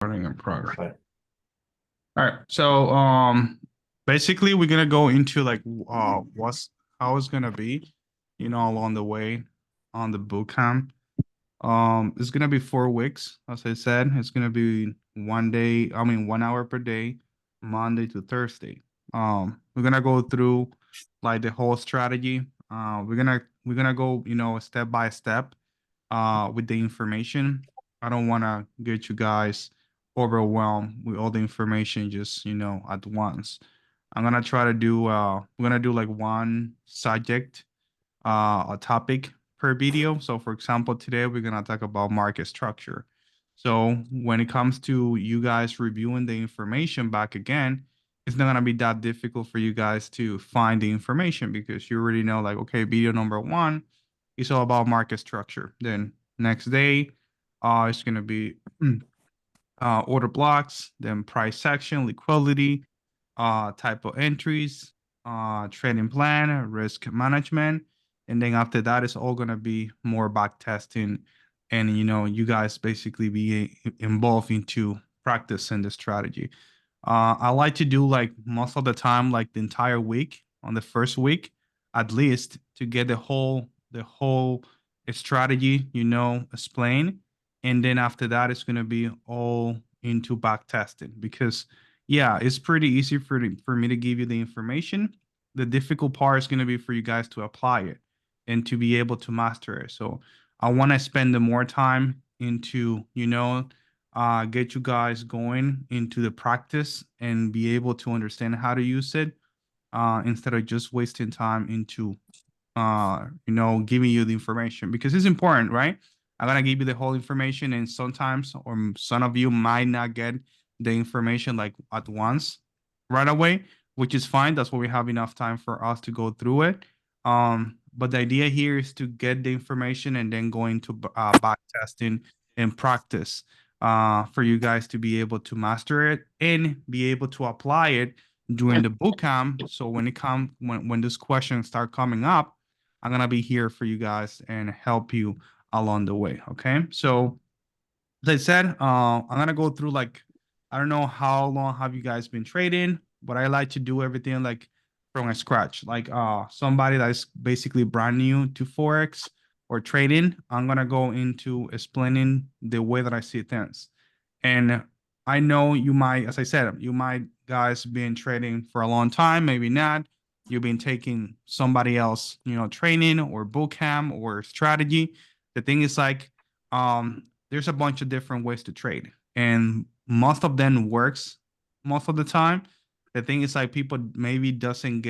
Recording in progress. Right. All right. So basically we're gonna go into like what's how it's gonna be, along the way on the boot camp. It's gonna be 4 weeks, as I said. It's gonna be 1 day, 1 hour per day, Monday to Thursday. We're gonna go through like the whole strategy. We're gonna go, step by step with the information. I don't wanna get you guys overwhelmed with all the information just, at once. I'm gonna try to do we're gonna do like one subject, a topic per video. So for example, today we're gonna talk about market structure. So when it comes to you guys reviewing the information back again, it's not gonna be that difficult for you guys to find the information because you already know, like, okay, video number one is all about market structure. Then next day, it's gonna be order blocks, then price section, liquidity, type of entries, trading plan, risk management. And then after that, it's all going to be more back testing. And, you guys basically be involved into practicing the strategy. I like to do like most of the time, like the entire week on the first week, at least to get the whole strategy, explained. And then after that, it's gonna be all into back testing because yeah, it's pretty easy for me to give you the information. The difficult part is gonna be for you guys to apply it and to be able to master it. So I want to spend the more time into, get you guys going into the practice and be able to understand how to use it, instead of just wasting time into giving you the information because it's important, right? I'm gonna give you the whole information, and sometimes or some of you might not get the information like at once, right away, which is fine. That's why we have enough time for us to go through it. But the idea here is to get the information and then go into back testing and practice, for you guys to be able to master it and be able to apply it during the boot camp. So when these questions start coming up, I'm gonna be here for you guys and help you along the way. Okay. So as I said, I'm gonna go through like, I don't know how long have you guys been trading, but I like to do everything like from scratch. Like somebody that's basically brand new to Forex or trading, I'm gonna go into explaining the way that I see things. And I know you might, as I said, you might guys been trading for a long time, maybe not. You've been taking somebody else, training or boot camp or strategy. The thing is like, there's a bunch of different ways to trade, and most of them works most of the time. The thing is like people maybe doesn't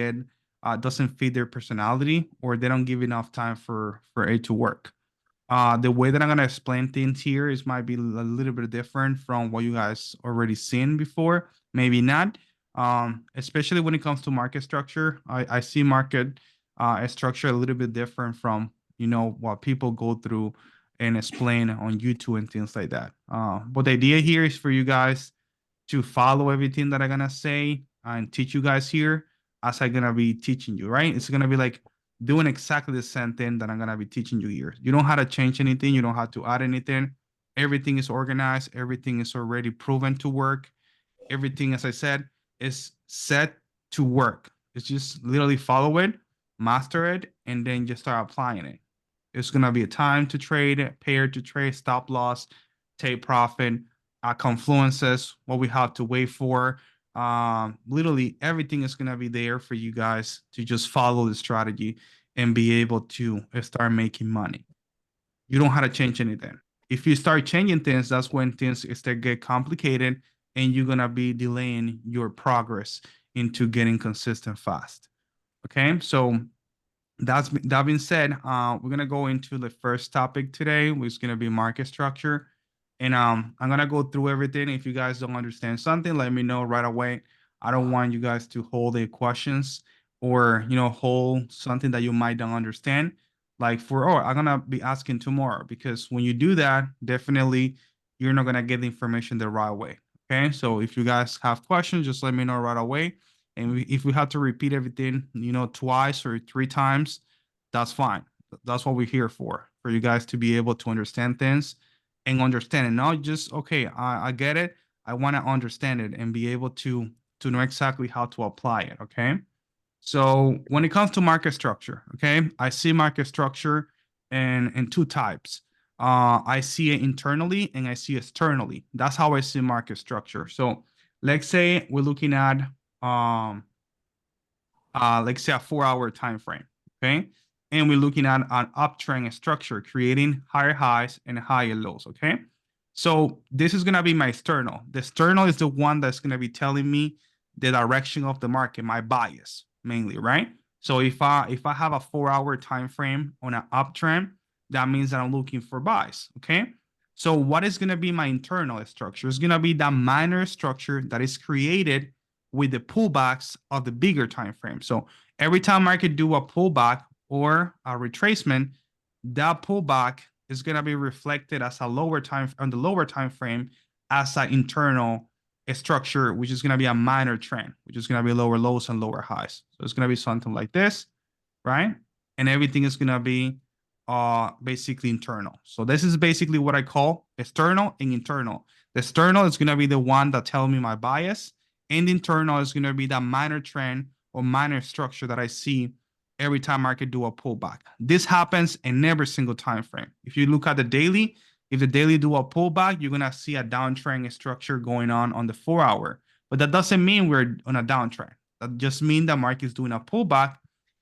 fit their personality, or they don't give enough time for it to work. The way that I'm gonna explain things here is might be a little bit different from what you guys already seen before. Maybe not. Especially when it comes to market structure, I see market structure a little bit different from what people go through and explain on YouTube and things like that. But the idea here is for you guys to follow everything that I'm gonna say and teach you guys here as I'm gonna be teaching you, right? It's gonna be like doing exactly the same thing that I'm gonna be teaching you here. You don't have to change anything, you don't have to add anything. Everything is organized, everything is already proven to work. Everything, as I said, is set to work. It's just literally follow it, master it, and then just start applying it. It's gonna be a time to trade, pair to trade, stop loss, take profit, confluences, what we have to wait for. Literally everything is gonna be there for you guys to just follow the strategy and be able to start making money. You don't have to change anything. If you start changing things, that's when things start get complicated, and you're gonna be delaying your progress into getting consistent fast. Okay, so that being said, we're gonna go into the first topic today, which is gonna be market structure, and I'm gonna go through everything. If you guys don't understand something, let me know right away. I don't want you guys to hold any questions or hold something that you might don't understand. Like I'm gonna be asking tomorrow, because when you do that, definitely you're not gonna get the information the right way. Okay, so if you guys have questions, just let me know right away. And if we have to repeat everything, twice or 3 times, that's fine. That's what we're here for you guys to be able to understand things and understand it. Not just, okay, I get it. I want to understand it and be able to know exactly how to apply it. Okay. So when it comes to market structure, okay, I see market structure in two types. I see it internally and I see it externally. That's how I see market structure. So let's say we're looking at like say a 4-hour time frame, okay? And we're looking at an uptrend structure, creating higher highs and higher lows, okay? So this is gonna be my external. The external is the one that's gonna be telling me the direction of the market, my bias mainly, right? So if I have a 4-hour time frame on an uptrend, that means that I'm looking for buys, okay? So what is gonna be my internal structure? It's gonna be that minor structure that is created with the pullbacks of the bigger time frame. So every time market do a pullback or a retracement, that pullback is going to be reflected as a lower time on the lower time frame as an internal structure, which is going to be a minor trend, which is going to be lower lows and lower highs. So it's going to be something like this, right? And everything is going to be basically internal. So this is basically what I call external and internal. The external is going to be the one that tells me my bias, and the internal is going to be that minor trend or minor structure that I see every time market do a pullback. This happens in every single time frame. If you look at the daily, if the daily do a pullback, you're going to see a downtrend structure going on the 4-hour. But that doesn't mean we're on a downtrend. That just means the market is doing a pullback,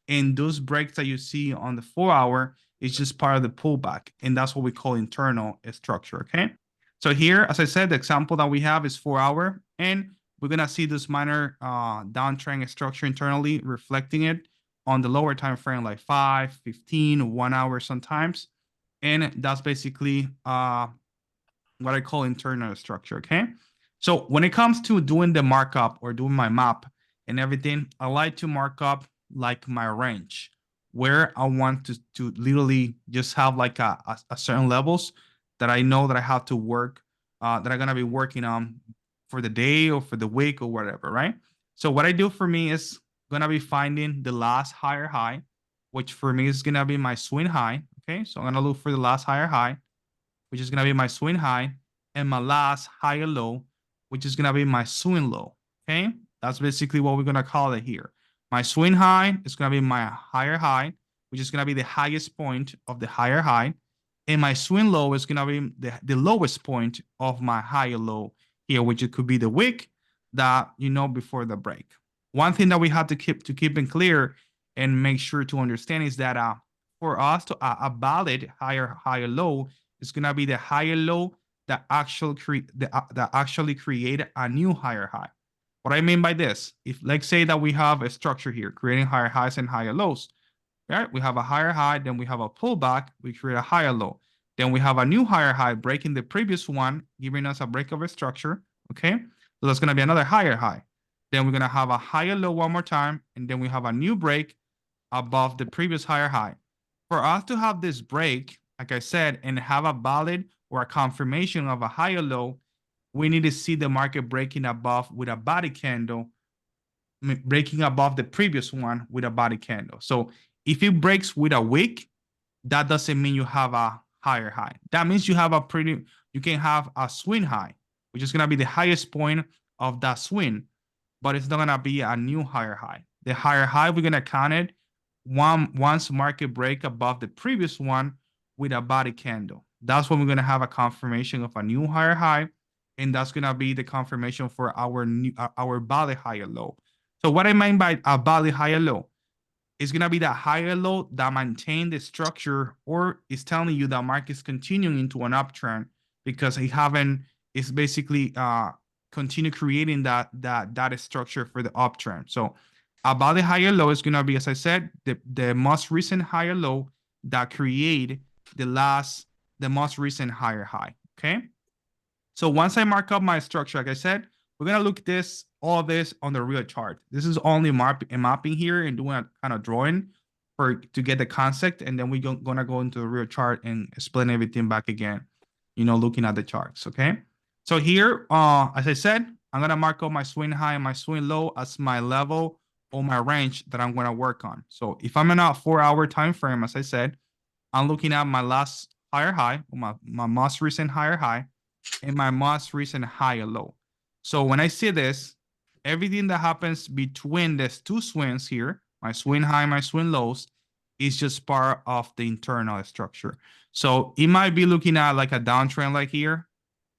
and those breaks that you see on the 4-hour is just part of the pullback, and that's what we call internal structure, okay? So here, as I said, the example that we have is 4-hour, and we're gonna see this minor downtrend structure internally reflecting it on the lower time frame, like 5, 15, 1 hour sometimes, and that's basically what I call internal structure, okay? So when it comes to doing the markup or doing my map and everything, I like to mark up like my range, where I want to literally just have like a certain levels that I know that I have to work, that I'm gonna be working on for the day or for the week or whatever, right? So what I do for me is gonna be finding the last higher high, which for me is gonna be my swing high. Okay, so I'm gonna look for the last higher high, which is gonna be my swing high, and my last higher low, which is gonna be my swing low. Okay, that's basically what we're gonna call it here. My swing high is gonna be my higher high, which is gonna be the highest point of the higher high, and my swing low is gonna be the lowest point of my higher low here, which it could be the wick that you know before the break. One thing that we have to keep in clear and make sure to understand is that for us to a valid higher low is gonna be the higher low that actually create a new higher high. What I mean by this, if let's say that we have a structure here creating higher highs and higher lows, right? We have a higher high, then we have a pullback, we create a higher low. Then we have a new higher high breaking the previous one, giving us a break of a structure, okay? So that's gonna be another higher high. Then we're gonna have a higher low one more time, and then we have a new break above the previous higher high. For us to have this break, like I said, and have a valid or a confirmation of a higher low, we need to see the market breaking above with a body candle, breaking above the previous one with a body candle. So if it breaks with a wick, that doesn't mean you have a higher high. That means you can have a swing high, which is gonna be the highest point of that swing, but it's not gonna be a new higher high. The higher high, we're gonna count it once market break above the previous one with a body candle. That's when we're gonna have a confirmation of a new higher high, and that's gonna be the confirmation for our body higher low. So what I mean by a body higher low is gonna be that higher low that maintain the structure or is telling you that market is continuing into an uptrend because it's basically continue creating that structure for the uptrend. So about the higher low is gonna be, as I said, the most recent higher low that create the most recent higher high. Okay. So once I mark up my structure, like I said, we're gonna look at all of this on the real chart. This is only mapping here and doing a kind of drawing to get the concept, and then we're gonna go into the real chart and explain everything back again, looking at the charts, okay? So here, as I said, I'm gonna mark up my swing high and my swing low as my level or my range that I'm gonna work on. So if I'm in a 4-hour time frame, as I said, I'm looking at my last higher high, my most recent higher high, and my most recent higher low. So when I see this, everything that happens between these two swings here, my swing high, my swing lows, is just part of the internal structure. So it might be looking at like a downtrend like here,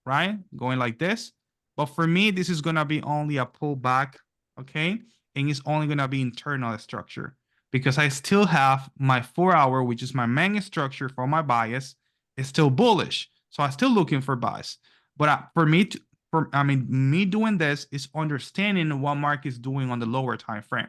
right? Going like this. But for me, this is going to be only a pullback, okay? And it's only going to be internal structure because I still have my 4-hour, which is my main structure for my bias, is still bullish. So I'm still looking for buys. But for me, me doing this is understanding what market is doing on the lower time frame,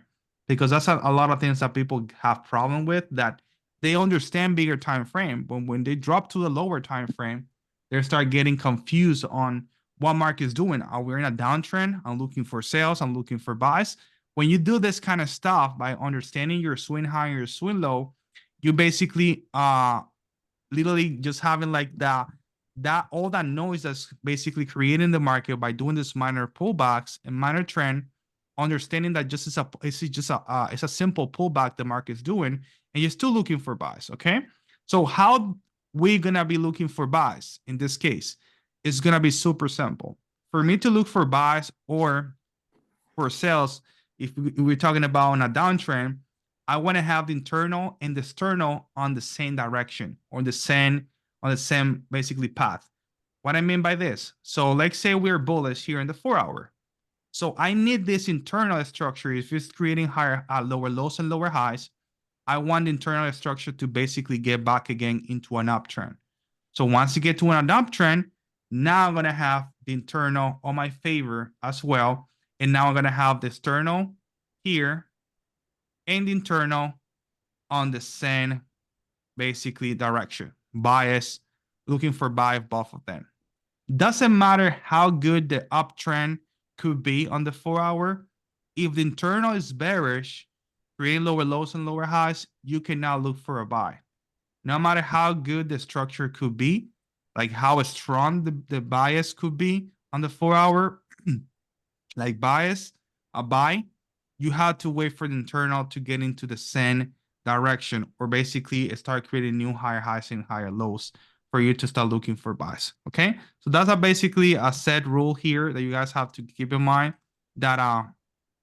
because that's a lot of things that people have problem with, that they understand bigger time frame, but when they drop to the lower time frame, they start getting confused on what market is doing. Are we in a downtrend? I'm looking for sales. I'm looking for buys. When you do this kind of stuff by understanding your swing high and your swing low, you basically literally just having like that all that noise that's basically creating the market by doing this minor pullbacks and minor trend, understanding that it's a simple pullback the market's doing, and you're still looking for buys. Okay, so how we're gonna be looking for buys in this case? It's gonna be super simple. For me to look for buys or for sales, if we're talking about on a downtrend, I want to have the internal and the external on the same direction, or the same basically path. What I mean by this, so let's say we're bullish here in the 4-hour. So I need this internal structure. If it's creating lower lows and lower highs, I want the internal structure to basically get back again into an uptrend. So once you get to an uptrend, now I'm going to have the internal on my favor as well. And now I'm going to have the external here and the internal on the same basically direction. Bias, looking for buy of both of them. Doesn't matter how good the uptrend could be on the 4-hour. If the internal is bearish, creating lower lows and lower highs, you can now look for a buy. No matter how good the structure could be, like how strong the bias could be on the 4-hour, like bias, a buy, you have to wait for the internal to get into the same direction, or basically start creating new higher highs and higher lows for you to start looking for buys. Okay, so that's basically a set rule here that you guys have to keep in mind, that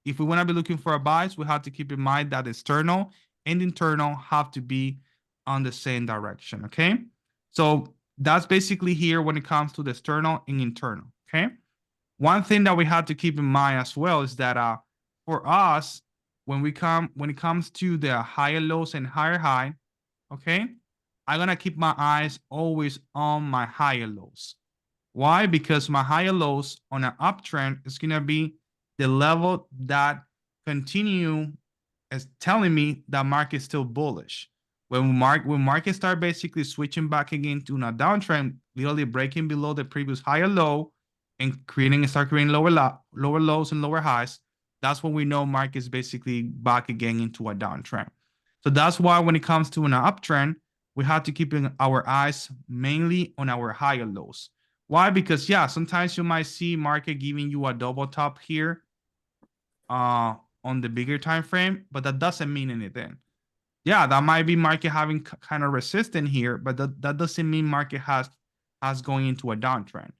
if we want to be looking for a buys, we have to keep in mind that external and internal have to be on the same direction. Okay, so that's basically here when it comes to the external and internal. Okay, one thing that we have to keep in mind as well is that for us, when it comes to the higher lows and higher high, okay, I'm gonna keep my eyes always on my higher lows. Why? Because my higher lows on an uptrend is gonna be the level that continue as telling me that market is still bullish. When market start basically switching back again to a downtrend, literally breaking below the previous higher low and start creating lower lows and lower highs, that's when we know market is basically back again into a downtrend. So that's why when it comes to an uptrend, we have to keep our eyes mainly on our higher lows. Why? Because yeah, sometimes you might see market giving you a double top here on the bigger time frame, but that doesn't mean anything. Yeah, that might be market having kind of resistance here, but that doesn't mean market has going into a downtrend.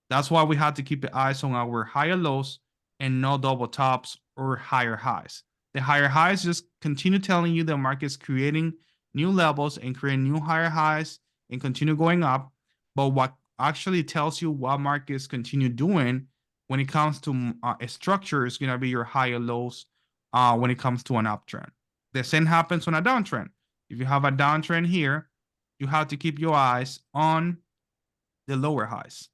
That's why we have to keep the eyes on our higher lows and no double tops or higher highs. The higher highs just continue telling you the market's creating new levels and creating new higher highs and continue going up. But what actually tells you what markets continue doing when it comes to a structure is going to be your higher lows when it comes to an uptrend. The same happens on a downtrend. If you have a downtrend here, you have to keep your eyes on the lower highs.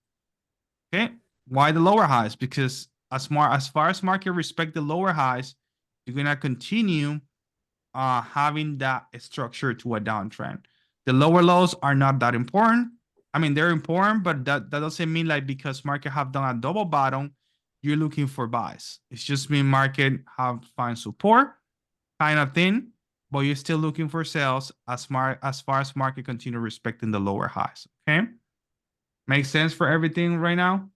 Okay, why the lower highs? Because as far as market respect the lower highs, you're gonna continue having that structure to a downtrend. The lower lows are not that important. I mean, they're important, but that doesn't mean like because market have done a double bottom, you're looking for buys. It's just mean market have find support kind of thing, but you're still looking for sales as far as market continue respecting the lower highs. Okay, makes sense for everything right now.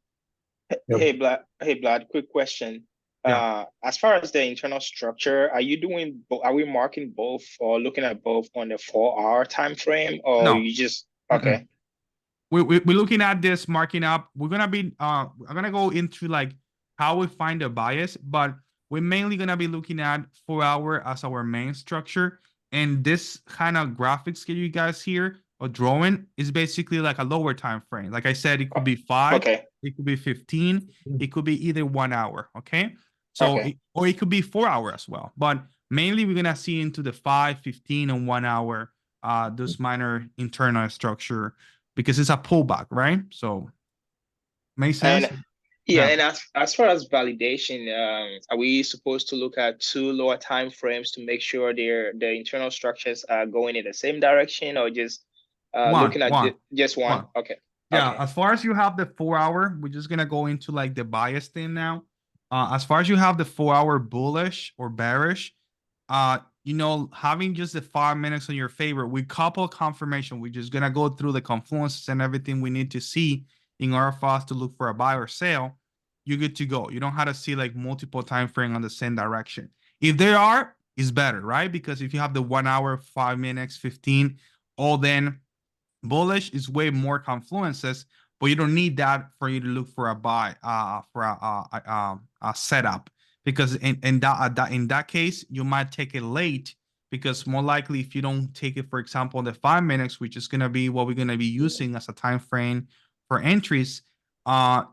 Hey, Vlad, quick question. Yeah. As far as the internal structure, are we marking both or looking at both on the 4-hour time frame, or No. you just Okay. We're looking at this marking up. We're gonna be I'm gonna go into like how we find a bias, but we're mainly gonna be looking at 4 hour as our main structure. And this kind of graphics that you guys here or drawing is basically like a lower time frame. Like I said, it could be 5, Okay. it could be 15, it could be either 1 hour. Okay. So Okay. or it could be 4 hours as well. But mainly we're gonna see into the 5, 15, and 1 hour those minor internal structure because it's a pullback, right? So makes sense. And yeah, Yeah. and as far as validation, are we supposed to look at 2 lower time frames to make sure their internal structures are going in the same direction, or just One, looking at one, just one? one. Okay. Yeah, Okay. as far as you have the 4 hour, we're just gonna go into like the bias thing now. As far as you have the 4 hour bullish or bearish, having just the 5 minutes in your favor, we couple confirmation. We're just gonna go through the confluences and everything we need to see in order for us to look for a buy or sell. You're good to go. You don't have to see like multiple time frame on the same direction. If there are, it's better, right? Because if you have the 1 hour, 5 minutes, 15, all then bullish is way more confluences, but you don't need that for you to look for a buy, for a setup. Because in that case, you might take it late because more likely if you don't take it, for example, the 5 minutes, which is gonna be what we're gonna be using as a time frame for entries,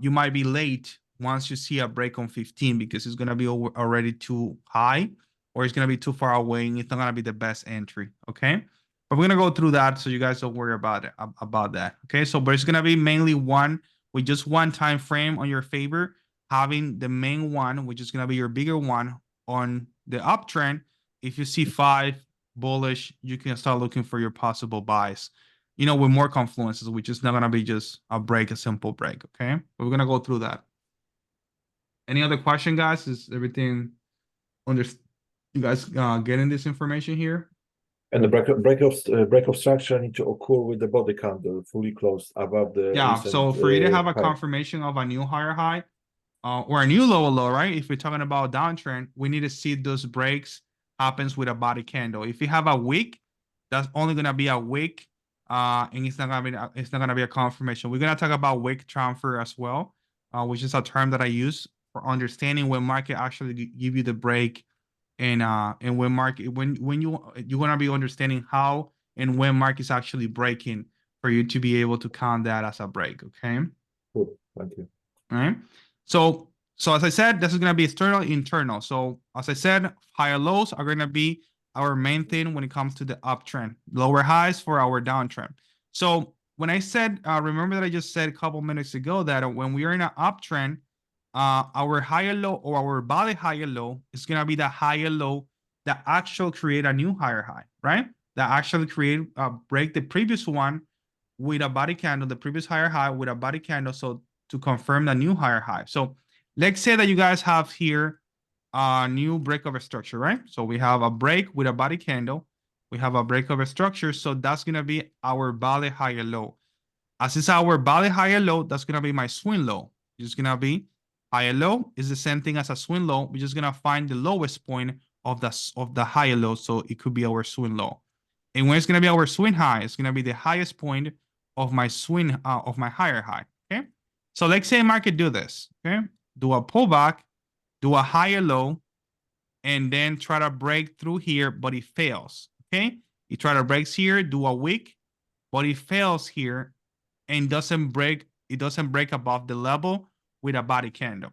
you might be late once you see a break on 15 because it's gonna be already too high or it's gonna be too far away and it's not gonna be the best entry. Okay. But we're gonna go through that so you guys don't worry about it about that. Okay, so but it's gonna be mainly one with just one time frame on your favor, having the main one, which is gonna be your bigger one on the uptrend. If you see 5 bullish, you can start looking for your possible buys. With more confluences, which is not gonna be just a break, a simple break. Okay, but we're gonna go through that. Any other question, guys? Is everything under? You guys getting this information here? And the break of structure need to occur with the body candle fully closed above the Yeah, recent, so for you to have a high. confirmation of a new higher high or a new lower low, right? If we're talking about downtrend, we need to see those breaks happens with a body candle. If you have a wick, that's only gonna be a wick, and it's not gonna be a confirmation. We're gonna talk about wick transfer as well, which is a term that I use for understanding when market actually give you the break and when market when you're gonna be understanding how and when market's actually breaking for you to be able to count that as a break. Okay. Cool. Thank you. All right. So as I said, this is gonna be external, internal. So as I said, higher lows are gonna be our main thing when it comes to the uptrend. Lower highs for our downtrend. So when I said, remember that I just said a couple minutes ago that when we are in an uptrend, our higher low or our body higher low is gonna be the higher low that actually create a new higher high, right? That actually create break the previous one with a body candle, the previous higher high with a body candle, so to confirm the new higher high. So let's say that you guys have here a new breakover structure, right? So we have a break with a body candle, we have a breakover structure, so that's gonna be our body higher low. As it's our body higher low, that's gonna be my swing low. It's gonna be higher low is the same thing as a swing low. We're just gonna find the lowest point of the higher low, so it could be our swing low. And when it's gonna be our swing high, it's gonna be the highest point of my swing of my higher high. Okay, so let's say market do this. Okay, do a pullback, do a higher low, and then try to break through here, but it fails. Okay, you try to break here, do a wick, but it fails here and doesn't break. It doesn't break above the level with a body candle.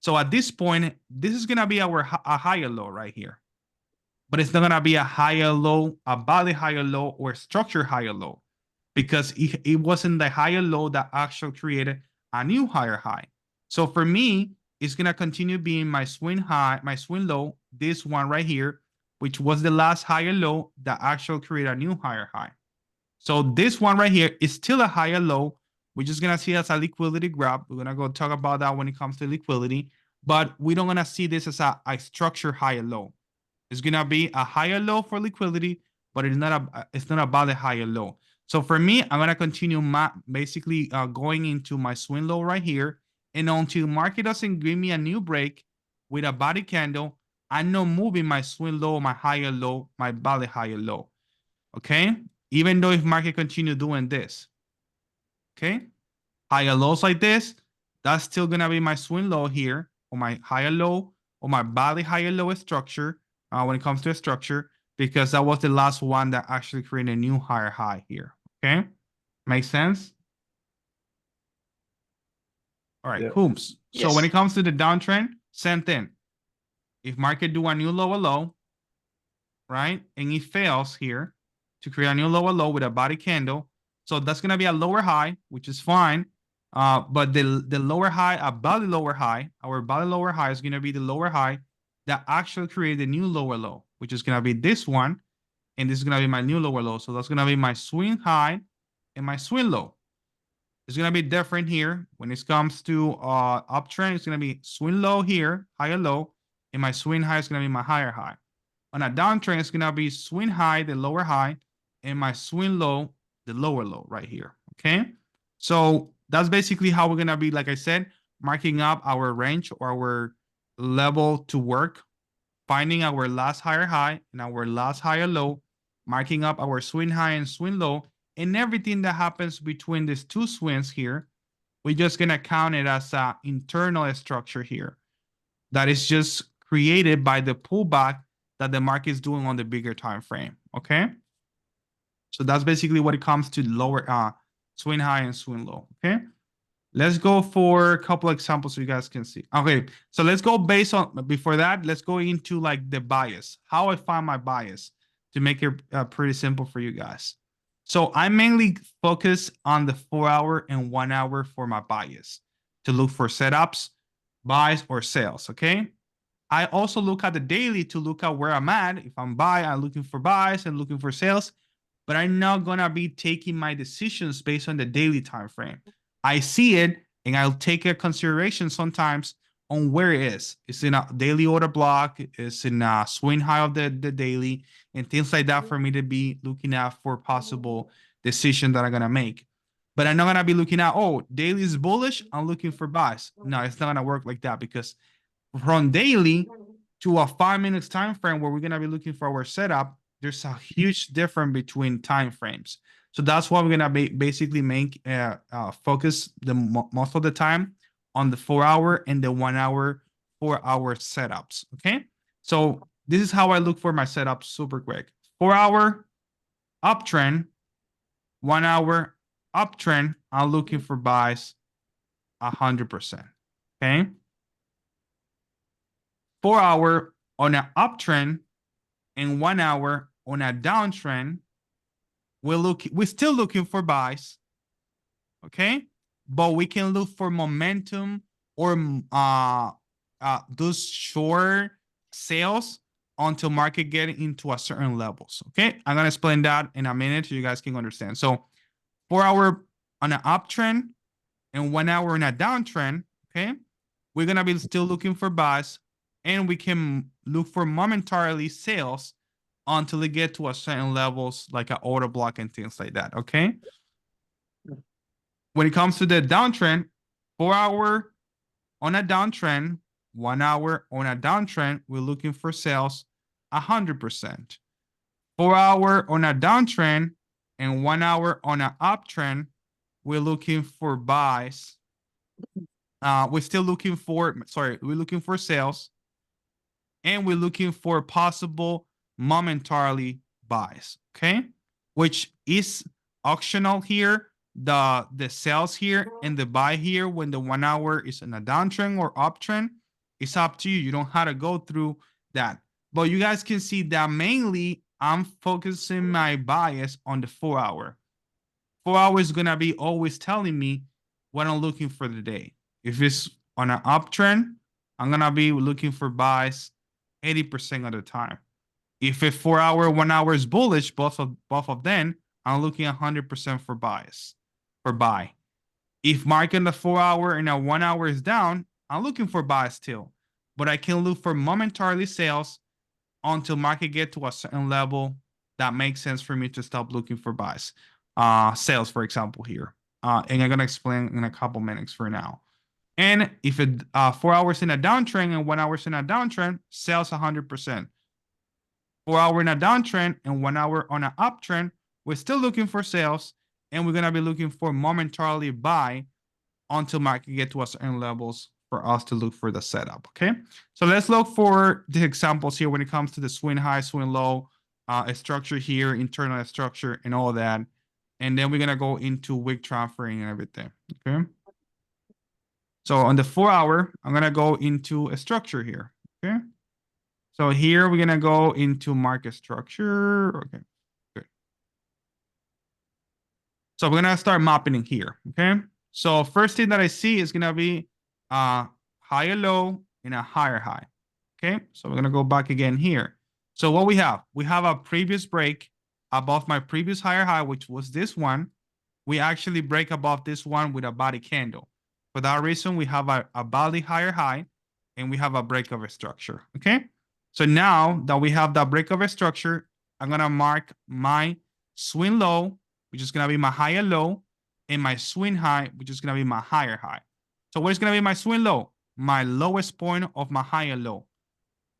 So at this point, this is gonna be a higher low right here, but it's not gonna be a higher low, a body higher low, or structure higher low, because it wasn't the higher low that actually created a new higher high. So for me, it's gonna continue being my swing high, my swing low, this one right here, which was the last higher low that actually created a new higher high. So this one right here is still a higher low. We're just gonna see it as a liquidity grab. We're gonna go talk about that when it comes to liquidity, but we don't gonna see this as a structure higher low. It's gonna be a higher low for liquidity, but it's not about a higher low. So for me, I'm gonna continue basically going into my swing low right here, and until market doesn't give me a new break with a body candle, I'm not moving my swing low, my higher low, my body higher low. Okay. even though if market continue doing this, okay? Higher lows like this, that's still gonna be my swing low here, or my higher low, or my body higher low structure when it comes to a structure, because that was the last one that actually created a new higher high here, okay? Make sense? All right, Yeah. cool. So when Yes. it comes to the downtrend, same thing. If market do a new lower low, right, and it fails here to create a new lower low with a body candle, so that's gonna be a lower high, which is fine. But the lower high, a body lower high, our body lower high is gonna be the lower high that actually created a new lower low, which is gonna be this one, and this is gonna be my new lower low. So that's gonna be my swing high and my swing low. It's gonna be different here when it comes to uptrend. It's gonna be swing low here, higher low, and my swing high is gonna be my higher high. On a downtrend, it's gonna be swing high, the lower high, and my swing low, the lower low right here. Okay, so that's basically how we're gonna be, like I said, marking up our range or our level to work, finding our last higher high and our last higher low, marking up our swing high and swing low, and everything that happens between these two swings here, we're just gonna count it as an internal structure here that is just created by the pullback that the market is doing on the bigger time frame. Okay, so that's basically what it comes to lower swing high and swing low. Okay, let's go for a couple examples so you guys can see. Okay, so let's go based on, before that, let's go into like the bias, how I find my bias to make it pretty simple for you guys. So I mainly focus on the 4 hour and 1 hour for my bias to look for setups, buys, or sales. Okay, I also look at the daily to look at where I'm at. If I'm buy, I'm looking for buys and looking for sales, but I'm not gonna be taking my decisions based on the daily time frame. I see it and I'll take a consideration sometimes on where it is. It's in a daily order block, it's in a swing high of the daily, and things like that for me to be looking at for possible decision that I'm gonna make. But I'm not gonna be looking at, oh, daily is bullish, I'm looking for buys. No, it's not gonna work like that, because from daily to a 5 minutes time frame where we're gonna be looking for our setup, there's a huge difference between time frames. So that's why we're gonna basically make focus the most of the time on the 4 hour and the 1 hour, 4 hour setups. Okay, so this is how I look for my setup super quick. 4 hour uptrend, 1 hour uptrend. I'm looking for buys 100%. Okay. 4 hour on an uptrend and 1 hour on a downtrend, we're still looking for buys, okay? But we can look for momentum or those short sales until market get into a certain levels, okay? I'm gonna explain that in a minute so you guys can understand. So 4 hour on an uptrend and 1 hour on a downtrend, okay? We're gonna be still looking for buys, and we can look for momentarily sales until they get to a certain levels, like an order block and things like that, okay? When it comes to the downtrend, 4 hour on a downtrend, 1 hour on a downtrend, we're looking for sales 100%. 4 hour on a downtrend and 1 hour on an uptrend, we're looking for buys. We're still looking for, we're looking for sales, and we're looking for possible momentarily buys, okay? Which is optional here, the sales here and the buy here when the 1 hour is in a downtrend or uptrend. It's up to you. You don't have to go through that. But you guys can see that mainly I'm focusing my bias on the 4 hour. 4 hours is gonna be always telling me what I'm looking for the day. If it's on an uptrend, I'm gonna be looking for buys 80% of the time. If it's 4 hour, 1 hour is bullish, both of them, I'm looking 100% for buys, for buy. If market the 4 hour and a 1 hour is down, I'm looking for buys still, but I can look for momentarily sales until market get to a certain level that makes sense for me to stop looking for buys. Sales, for example, here. And I'm gonna explain in a couple minutes for now. And if it 4 hours in a downtrend and 1 hour in a downtrend, sales 100%. 4 hour in a downtrend and 1 hour on an uptrend, we're still looking for sales, and we're gonna be looking for momentarily buy until market get to a certain levels for us to look for the setup. Okay, so let's look for the examples here when it comes to the swing high, swing low, structure here, internal structure, and all that. And then we're gonna go into wick transferring and everything. Okay. So on the 4 hour, I'm gonna go into a structure here. Okay. So here we're gonna go into market structure. Okay. Good. So we're gonna start mapping in here. Okay. So first thing that I see is gonna be a higher low and a higher high. Okay. So we're gonna go back again here. So what we have a previous break above my previous higher high, which was this one. We actually break above this one with a body candle. For that reason, we have a body higher high and we have a break of a structure. Okay. So now that we have that break of a structure, I'm gonna mark my swing low, which is gonna be my higher low, and my swing high, which is gonna be my higher high. So what's gonna be my swing low? My lowest point of my higher low,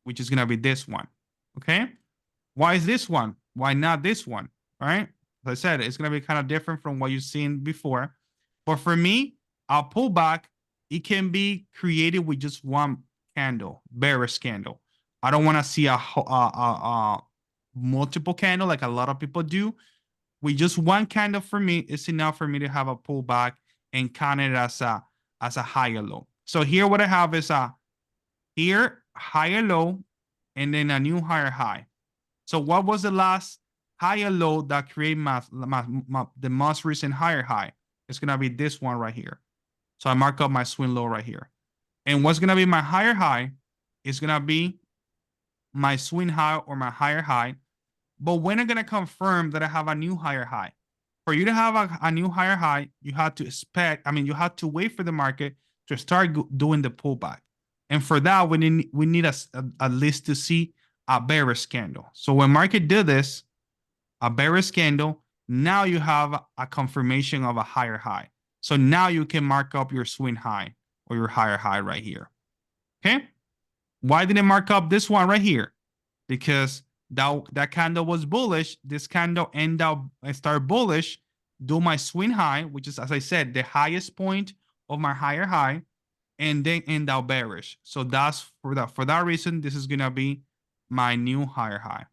which is gonna be this one. Okay. Why is this one? Why not this one? All right. As I said, it's gonna be kind of different from what you've seen before. But for me, I'll pull back. It can be created with just one candle, bearish candle. I don't want to see a multiple candle like a lot of people do. With just one candle for me, it's enough for me to have a pullback and count it as a higher low. So here what I have is here higher low and then a new higher high. So what was the last higher low that created the most recent higher high? It's gonna be this one right here. So I mark up my swing low right here. And what's gonna be my higher high is gonna be my swing high or my higher high. But when I'm gonna confirm that I have a new higher high, for you to have a new higher high, you have to expect, you have to wait for the market to start doing the pullback. And for that, we need at least to see a bearish candle. So when market did this, a bearish candle, now you have a confirmation of a higher high. So now you can mark up your swing high or your higher high right here. Okay. Why didn't I mark up this one right here? Because that candle was bullish. This candle end up start bullish, do my swing high, which is, as I said, the highest point of my higher high, and then end up bearish. So that's for that reason, this is gonna be my new higher high.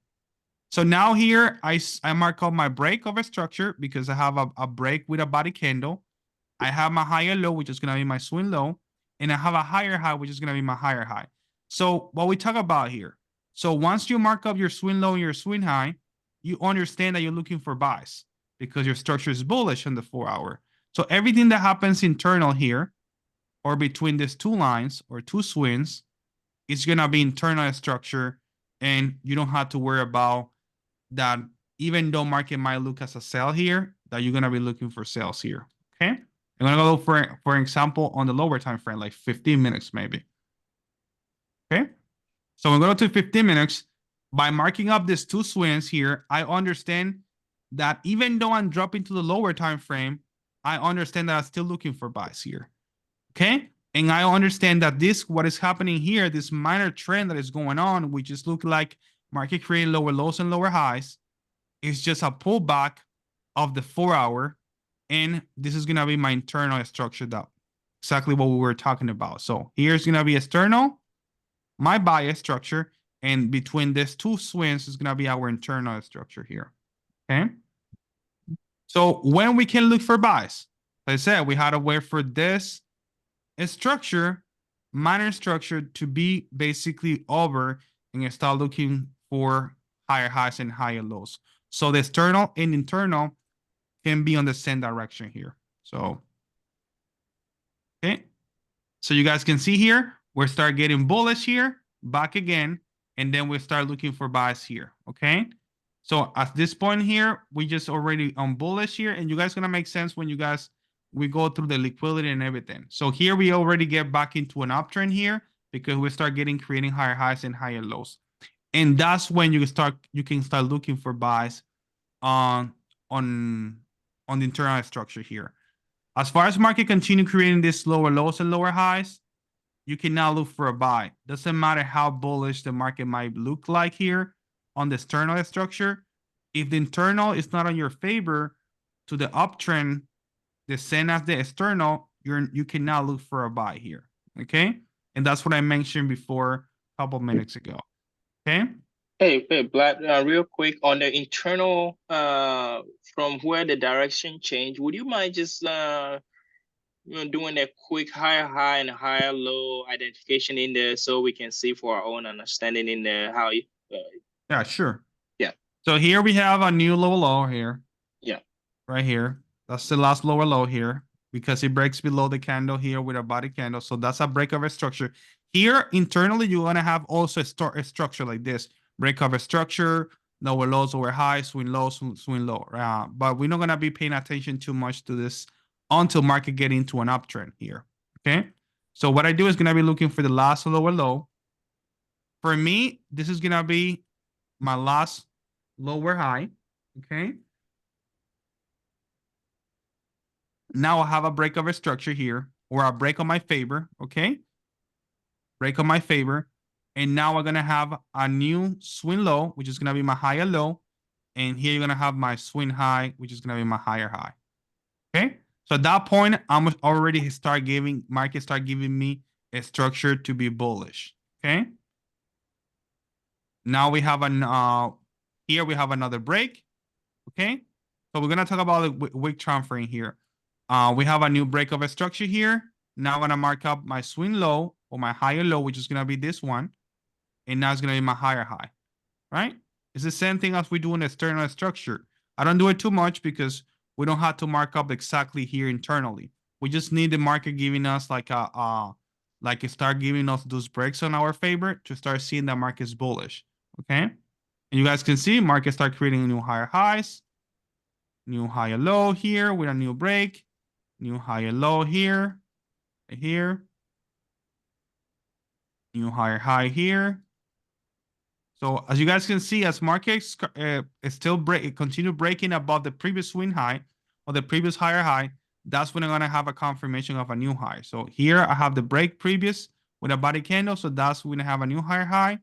So now here I mark up my break of a structure because I have a break with a body candle. I have my higher low, which is gonna be my swing low, and I have a higher high, which is gonna be my higher high. So what we talk about here. So once you mark up your swing low and your swing high, you understand that you're looking for buys because your structure is bullish on the 4 hour. So everything that happens internal here or between these two lines or two swings, it's gonna be internal structure, and you don't have to worry about that. Even though market might look as a sell here, that you're gonna be looking for sales here. Okay, I'm gonna go for example on the lower time frame, like 15 minutes maybe. Okay, so we're going to 15 minutes. By marking up these two swings here, I understand that even though I'm dropping to the lower time frame, I understand that I'm still looking for buys here. Okay, and I understand that what is happening here, this minor trend that is going on, which is look like market creating lower lows and lower highs, is just a pullback of the 4 hour. And this is going to be my internal structure, that exactly what we were talking about. So here's going to be external, my bias structure, and between these two swings is going to be our internal structure here. Okay. So when we can look for buys, like I said, we had to wait for this structure, minor structure, to be basically over and start looking for higher highs and higher lows. So the external and internal can be on the same direction here. So, okay. So you guys can see here, we start getting bullish here, back again, and then we start looking for buys here. Okay. So at this point here, we just already on bullish here, and you guys gonna make sense when we go through the liquidity and everything. So here we already get back into an uptrend here because we start creating higher highs and higher lows. And that's when you can start looking for buys on the internal structure here. As far as market continue creating these lower lows and lower highs, you can now look for a buy. Doesn't matter how bullish the market might look like here on the external structure. If the internal is not on your favor to the uptrend, the same as the external, you cannot look for a buy here. Okay, and that's what I mentioned before a couple minutes ago. Okay. Hey, Black, real quick on the internal, from where the direction changed, would you mind just doing a quick higher high and higher low identification in there so we can see for our own understanding in there how you, Yeah, sure. Yeah. So here we have a new lower low here. Yeah. Right here. That's the last lower low here because it breaks below the candle here with a body candle. So that's a break of a structure. Here internally, you're gonna have also a structure like this: break of a structure, lower lows, lower highs, swing low, swing low. But we're not gonna be paying attention too much to this until market get into an uptrend here. Okay. So what I do is gonna be looking for the last lower low. For me, this is gonna be my last lower high. Okay. Now I have a break of a structure here, or a break on my favor, okay? Break on my favor. And now we're gonna have a new swing low, which is gonna be my higher low. And here you're gonna have my swing high, which is gonna be my higher high. Okay? So at that point, I'm already market start giving me a structure to be bullish. Okay? Now we have here we have another break. Okay? So we're gonna talk about the wick transferring here. We have a new break of a structure here. Now I'm gonna mark up my swing low or my higher low, which is gonna be this one. And now it's gonna be my higher high, right? It's the same thing as we do in external structure. I don't do it too much because we don't have to mark up exactly here internally. We just need the market giving us like start giving us those breaks on our favor to start seeing that market's bullish, okay? And you guys can see market start creating new higher highs, new higher low here with a new break, new higher low here, new higher high here. So as you guys can see, as markets still continue breaking above the previous swing high or the previous higher high, that's when I'm gonna have a confirmation of a new high. So here I have the break previous with a body candle, so that's when I have a new higher high,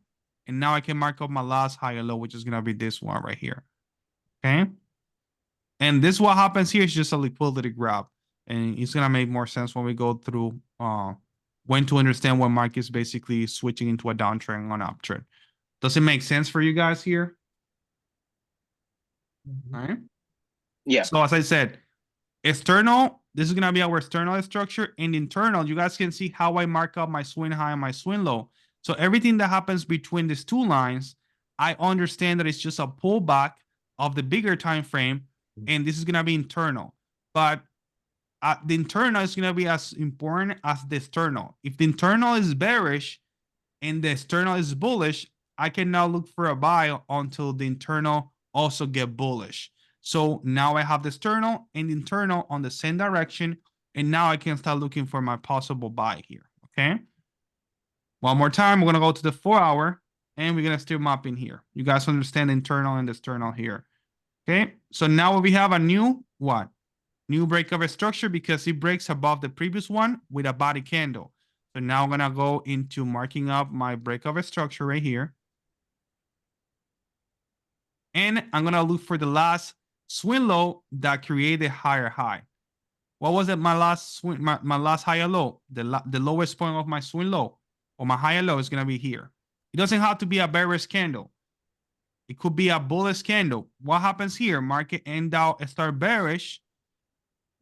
and now I can mark up my last higher low, which is gonna be this one right here. Okay, and this what happens here is just a liquidity grab, and it's gonna make more sense when we go through when to understand when market is basically switching into a downtrend on uptrend. Does it make sense for you guys here? All right. Yeah. So as I said, external, this is gonna be our external structure, and internal, you guys can see how I mark up my swing high and my swing low. So everything that happens between these two lines, I understand that it's just a pullback of the bigger time frame, and this is gonna be internal. But the internal is gonna be as important as the external. If the internal is bearish and the external is bullish, I can now look for a buy until the internal also get bullish. So now I have the external and internal on the same direction, and now I can start looking for my possible buy here, okay? One more time, we're gonna go to the 4 hour, and we're gonna still map in here. You guys understand the internal and the external here, okay? So now we have a new, what? New break of a structure because it breaks above the previous one with a body candle. So now I'm gonna go into marking up my break of a structure right here. And I'm gonna look for the last swing low that created higher high. What was it? My last swing, my last higher low, the lowest point of my swing low or my higher low is gonna be here. It doesn't have to be a bearish candle. It could be a bullish candle. What happens here? Market start bearish,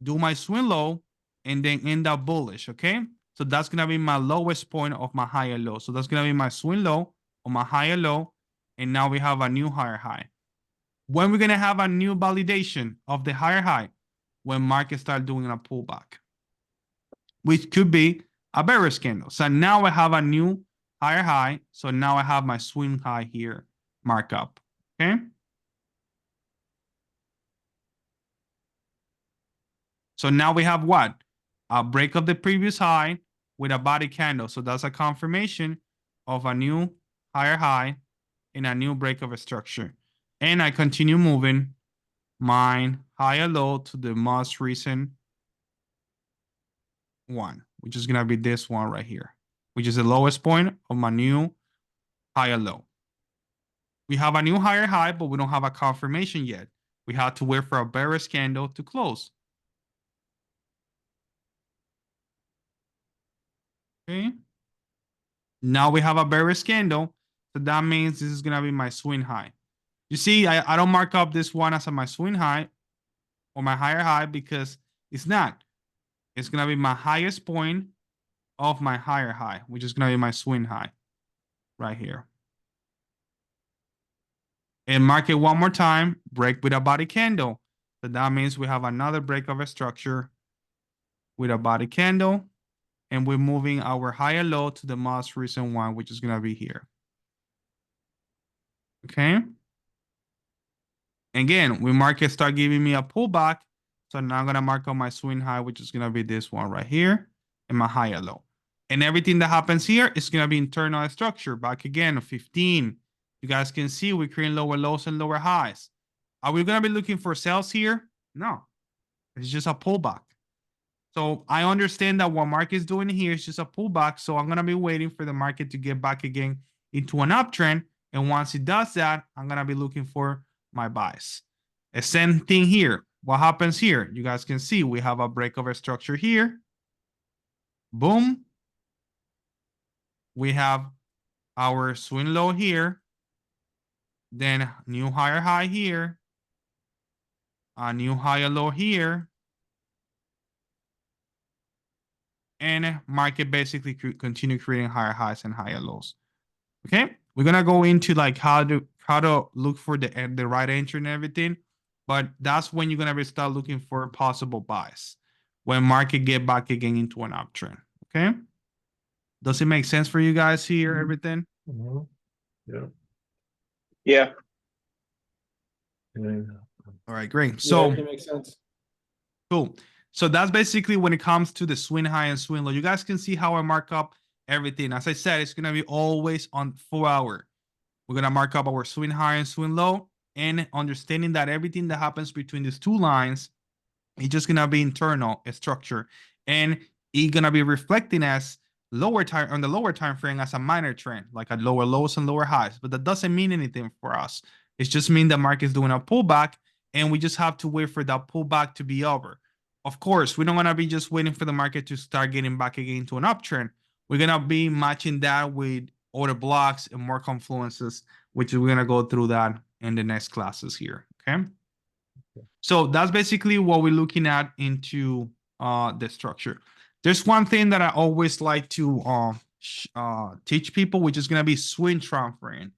do my swing low, and then end up bullish, okay? So that's gonna be my lowest point of my higher low. So that's gonna be my swing low or my higher low, and now we have a new higher high. When we're gonna have a new validation of the higher high, when market start doing a pullback, which could be a bearish candle. So now I have a new higher high. So now I have my swing high here, mark up, okay? So now we have what? A break of the previous high with a body candle. So that's a confirmation of a new higher high and a new break of a structure. And I continue moving my higher low to the most recent one, which is going to be this one right here, which is the lowest point of my new higher low. We have a new higher high, but we don't have a confirmation yet. We have to wait for a bearish candle to close. Okay. Now we have a bearish candle. So that means this is going to be my swing high. You see, I don't mark up this one as my swing high or my higher high because it's not. It's going to be my highest point of my higher high, which is going to be my swing high right here. And mark it one more time, break with a body candle. So that means we have another break of a structure with a body candle. And we're moving our higher low to the most recent one, which is going to be here. Okay. Again, we market start giving me a pullback. So now I'm going to mark on my swing high, which is going to be this one right here, and my higher low. And everything that happens here is going to be internal structure. Back again, 15. You guys can see we're creating lower lows and lower highs. Are we going to be looking for sales here? No. It's just a pullback. So I understand that what market is doing here is just a pullback. So I'm going to be waiting for the market to get back again into an uptrend. And once it does that, I'm going to be looking for my buys. The same thing here. What happens here? You guys can see we have a breakover structure here. Boom. We have our swing low here. Then new higher high here. A new higher low here. And market basically continue creating higher highs and higher lows. Okay, we're gonna go into like how to look for the right entry and everything, but that's when you're gonna start looking for possible buys when market get back again into an uptrend. Okay, does it make sense for you guys here? Everything? Mm-hmm. Yeah. Yeah. All right, great. So it makes sense. Cool. So that's basically when it comes to the swing high and swing low. You guys can see how I mark up everything. As I said, it's going to be always on 4 hour. We're going to mark up our swing high and swing low, and understanding that everything that happens between these two lines is just going to be internal structure, and it's going to be reflecting as lower time on the lower time frame as a minor trend, like at lower lows and lower highs. But that doesn't mean anything for us. It's just mean the market is doing a pullback, and we just have to wait for that pullback to be over. Of course, we don't want to be just waiting for the market to start getting back again to an uptrend. We're going to be matching that with other blocks and more confluences, which we're going to go through that in the next classes here. Okay. So that's basically what we're looking at into the structure. There's one thing that I always like to teach people, which is going to be swing transferring.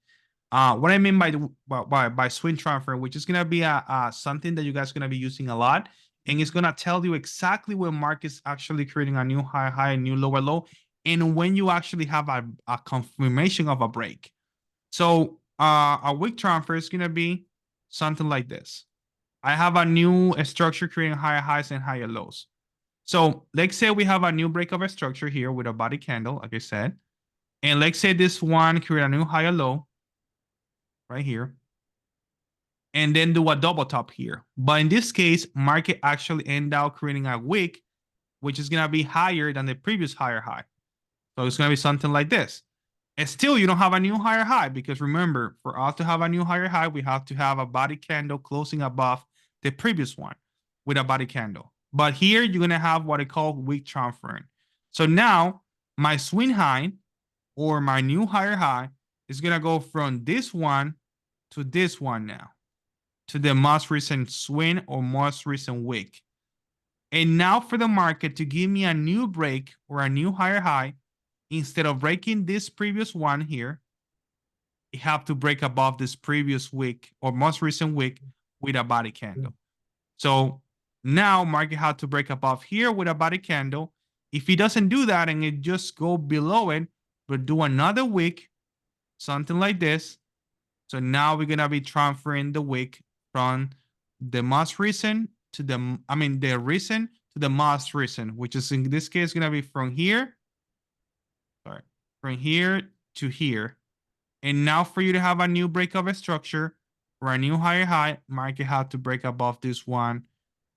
What I mean by swing transfer, which is going to be something that you guys are going to be using a lot, and it's going to tell you exactly when market's actually creating a new high, a new lower low, and when you actually have a confirmation of a break. So a wick transfer is going to be something like this. I have a new structure creating higher highs and higher lows. So let's say we have a new break of a structure here with a body candle, like I said. And let's say this one create a new higher low right here. And then do a double top here. But in this case, market actually end up creating a wick, which is going to be higher than the previous higher high. So it's going to be something like this. And still, you don't have a new higher high, because remember, for us to have a new higher high, we have to have a body candle closing above the previous one with a body candle. But here, you're going to have what I call wick transferring. So now, my swing high or my new higher high is going to go from this one to this one now, to the most recent swing or most recent wick. And now for the market to give me a new break or a new higher high, instead of breaking this previous one here, you have to break above this previous wick or most recent wick with a body candle. So now market had to break above here with a body candle. If he doesn't do that and it just go below it, but do another wick, something like this. So now we're going to be transferring the wick from the most recent to the recent to the most recent, which is in this case going to be from here. Sorry, from here to here. And now for you to have a new break of a structure or a new higher high, market had to break above this one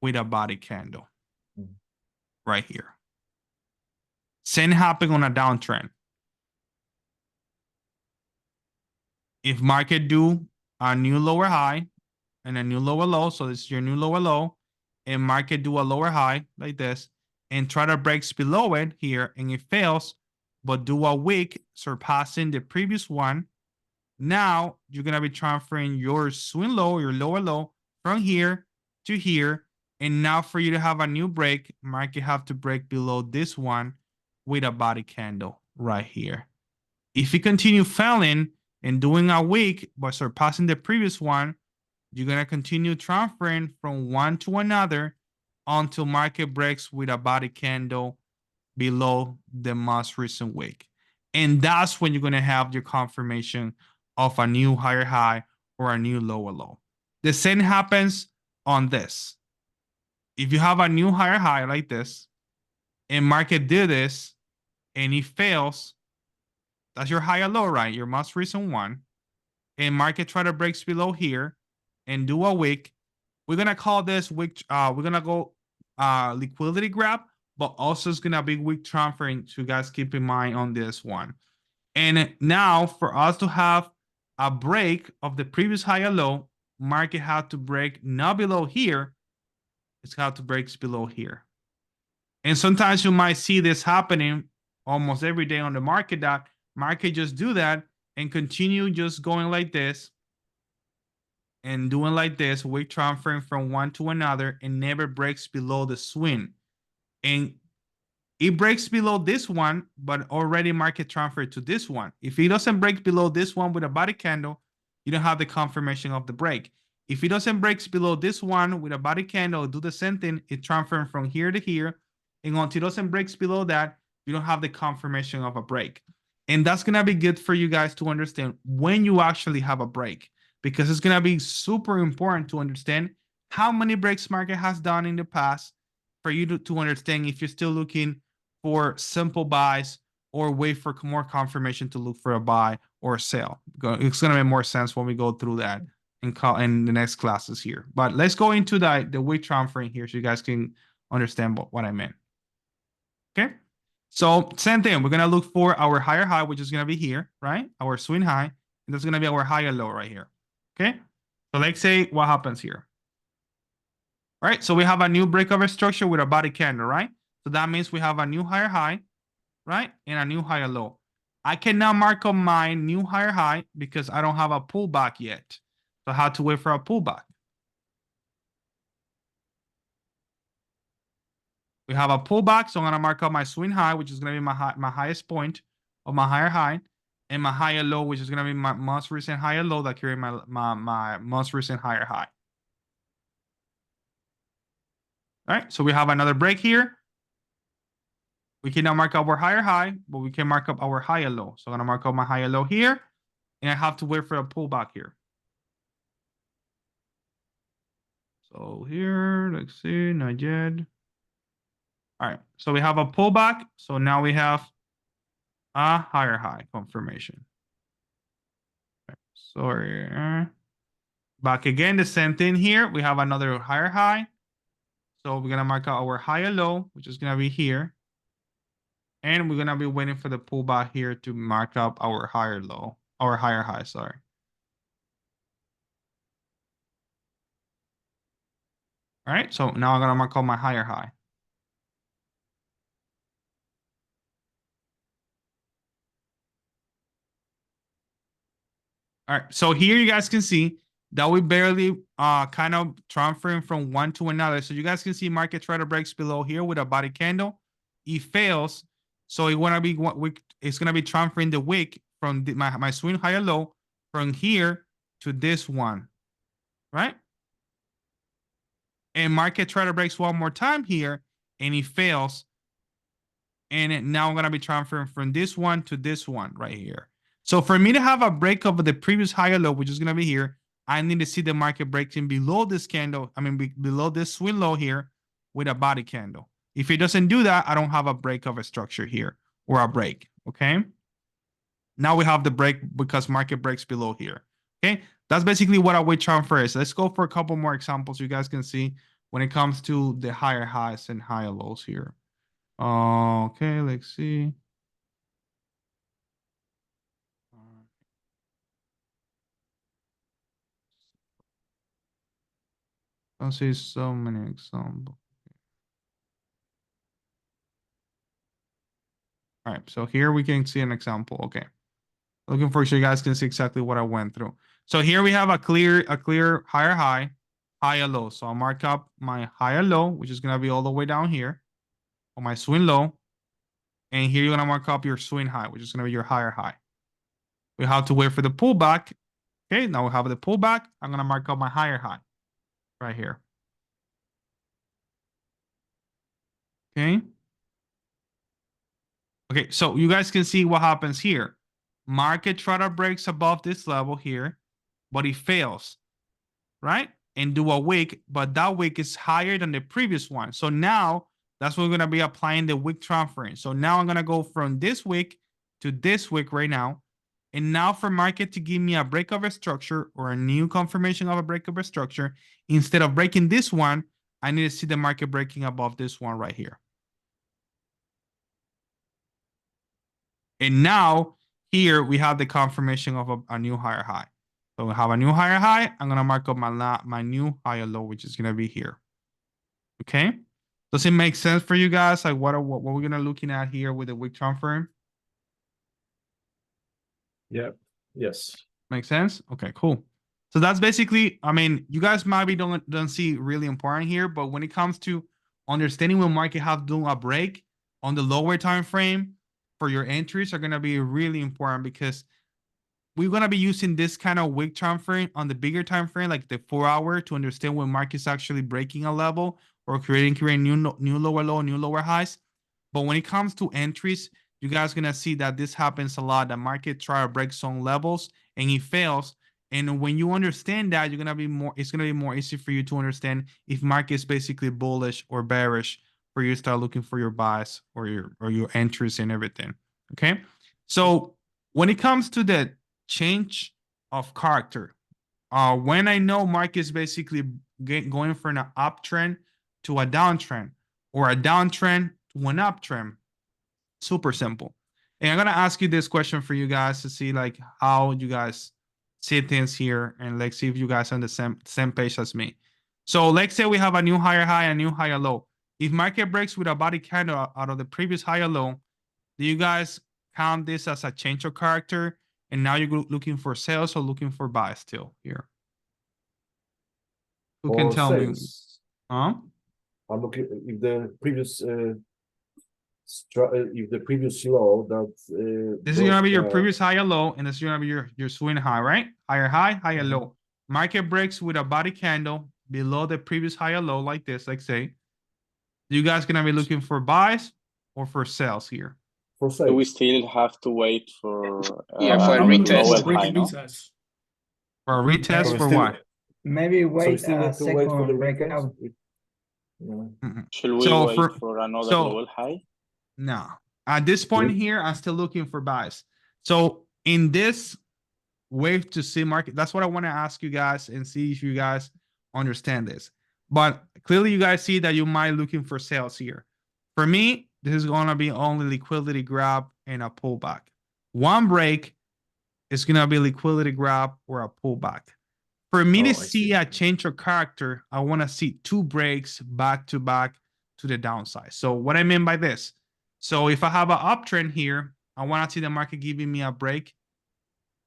with a body candle right here. Same happening on a downtrend. if market do a new lower high and a new lower low, so this is your new lower low, and market do a lower high like this, and try to break below it here, and it fails, but do a wick surpassing the previous one, now you're gonna be transferring your swing low, your lower low, from here to here, and now for you to have a new break, market have to break below this one with a body candle right here. If you continue failing and doing a wick but surpassing the previous one, you're gonna continue transferring from one to another until market breaks with a body candle below the most recent wick. And that's when you're gonna have your confirmation of a new higher high or a new lower low. The same happens on this. If you have a new higher high like this, and market did this, and it fails, that's your higher low, right? Your most recent one. And market try to breaks below here and do a wick. We're gonna call this wick. We're gonna go liquidity grab, but also it's gonna be wick transferring. So you guys keep in mind on this one. And now for us to have a break of the previous higher low, market had to break not below here. It's got to break below here. And sometimes you might see this happening almost every day on the market, that market just do that and continue just going like this and doing like this, wick transferring from one to another, and never breaks below the swing. And it breaks below this one, but already market transferred to this one. If it doesn't break below this one with a body candle, you don't have the confirmation of the break. If it doesn't break below this one with a body candle, do the same thing, it transferring from here to here. And until it doesn't break below that, you don't have the confirmation of a break. And that's gonna be good for you guys to understand when you actually have a break, because it's gonna be super important to understand how many breaks market has done in the past for you to understand if you're still looking for simple buys or wait for more confirmation to look for a buy or a sell. It's gonna make more sense when we go through that in the next classes here. But let's go into the wick transferring here so you guys can understand what I meant. Okay, so same thing. We're gonna look for our higher high, which is gonna be here, right? Our swing high, and that's gonna be our higher low right here. Okay, so let's say what happens here. All right, so we have a new breakover structure with a body candle, right? So that means we have a new higher high, right? And a new higher low. I cannot mark up my new higher high because I don't have a pullback yet. So I have to wait for a pullback. We have a pullback, so I'm gonna mark up my swing high, which is gonna be my highest point of my higher high, and my higher low, which is gonna be my most recent higher low that carry my most recent higher high. All right, so we have another break here. We cannot mark up our higher high, but we can mark up our higher low. So I'm gonna mark up my higher low here, and I have to wait for a pullback here. So here, let's see, not yet. All right, so we have a pullback. So now we have a higher high confirmation. Sorry. Back again, the same thing here. We have another higher high. So we're gonna mark out our higher low, which is gonna be here. And we're gonna be waiting for the pullback here to mark up our higher low, our higher high, sorry. All right, so now I'm gonna mark up my higher high. All right, so here you guys can see that we barely kind of transferring from one to another. So you guys can see market try to breaks below here with a body candle. It fails, so it's gonna be transferring the wick from my swing higher low from here to this one, right? And market try to breaks one more time here, and it fails. And now I'm gonna be transferring from this one to this one right here. So for me to have a break of the previous higher low, which is gonna be here, I need to see the market breaking below this candle. I mean, below this swing low here with a body candle. If it doesn't do that, I don't have a break of a structure here or a break. Okay. Now we have the break because market breaks below here. Okay. That's basically what a wick transfer is. Let's go for a couple more examples so you guys can see when it comes to the higher highs and higher lows here. Okay, let's see. I see so many examples. All right, so here we can see an example. Okay, looking for so you guys can see exactly what I went through. So here we have a clear higher high, higher low. So I'll mark up my higher low, which is gonna be all the way down here, or my swing low, and here you're gonna mark up your swing high, which is gonna be your higher high. We have to wait for the pullback. Okay, now we have the pullback. I'm gonna mark up my higher high right here. Okay. Okay, so you guys can see what happens here. Market try to breaks above this level here, but it fails, right? And do a wick, but that wick is higher than the previous one. So now that's what we're gonna be applying the wick transferring. So now I'm gonna go from this wick to this wick right now. And now for market to give me a break of a structure or a new confirmation of a break of a structure, instead of breaking this one, I need to see the market breaking above this one right here. And now here we have the confirmation of a new higher high. So we have a new higher high. I'm gonna mark up my new higher low, which is gonna be here. Okay. Does it make sense for you guys? Like what we're gonna looking at here with the wick transfer? Yeah. Yes. Make sense? Okay, cool. So that's basically, I mean, you guys maybe don't see really important here, but when it comes to understanding when market have done a break on the lower time frame for your entries are gonna be really important because we're gonna be using this kind of wick time frame on the bigger time frame, like the 4 hour, to understand when market's actually breaking a level or creating new lower low, new lower highs. But when it comes to entries, you guys are gonna see that this happens a lot. The market try to break some levels and it fails. And when you understand that, it's gonna be more easy for you to understand if market is basically bullish or bearish for you to start looking for your buys or your entries and everything. Okay. So when it comes to the change of character, when I know market is basically going from an uptrend to a downtrend or a downtrend to an uptrend, super simple. And I'm gonna ask you this question for you guys to see like how you guys see things here, and let's see if you guys are on the same page as me. So let's say we have a new higher high, a new higher low. If market breaks with a body candle out of the previous higher low, do you guys count this as a change of character? And now you're looking for sales or looking for buys still here? Who can Or tell me? sales. Huh? I'm looking if the previous if the previous low that This is gonna be your previous higher low, and this is gonna be your swing high, right? Higher high, higher low. Market breaks with a body candle below the previous higher low, like this, like say. You guys gonna be looking for buys or for sales here? for Do sales. we still have to wait for Yeah, for a lower retest. high, no? For a retest So we for still- what? Maybe So we wait still a need to wait for the second breakout. Mhm. Should we So wait for another lower high? No. At this point here, I'm still looking for buys. So in this wave to see market, that's what I want to ask you guys and see if you guys understand this. But clearly you guys see that you might looking for sales here. For me, this is going to be only liquidity grab and a pullback. One break is going to be liquidity grab or a pullback. For me to see a change of character, I want to see two breaks back to back to the downside. So what I mean by this, so if I have an uptrend here, I want to see the market giving me a break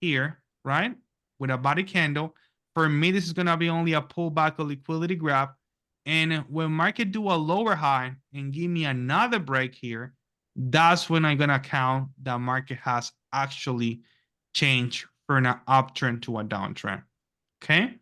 here, right? With a body candle. For me, this is going to be only a pullback or liquidity grab. And when market do a lower high and give me another break here, that's when I'm going to count that market has actually changed from an uptrend to a downtrend. Okay.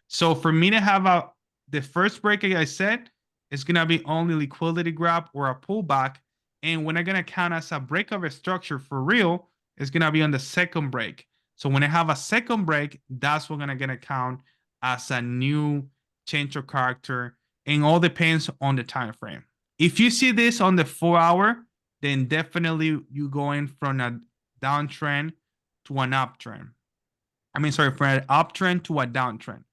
So for me to have the first break, like I said, is going to be only liquidity grab or a pullback. And when I'm going to count as a break of a structure for real, it's going to be on the second break. So when I have a second break, that's what I'm going to count as a new change of character, and all depends on the time frame. If you see this on the 4 hour, then definitely you going from a downtrend to an uptrend. I mean, sorry, from an uptrend to a downtrend.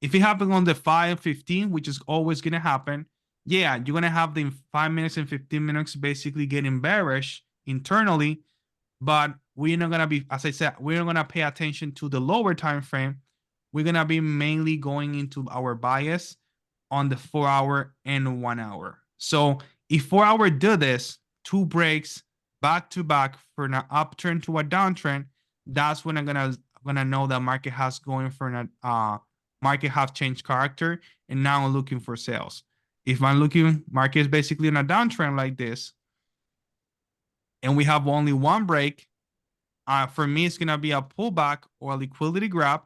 If it happens on the 5 and 15, which is always going to happen, yeah, you're going to have the 5 minutes and 15 minutes basically getting bearish internally, but we're not going to be, as I said, we're not going to pay attention to the lower time frame. We're going to be mainly going into our bias on the 4 hour and 1 hour. So if 4 hour do this, 2 breaks back to back for an uptrend to a downtrend, that's when I'm gonna know that market has going for an market have changed character, and now I'm looking for sales. If I'm looking, market is basically in a downtrend like this, and we have only 1 break, for me it's gonna be a pullback or a liquidity grab.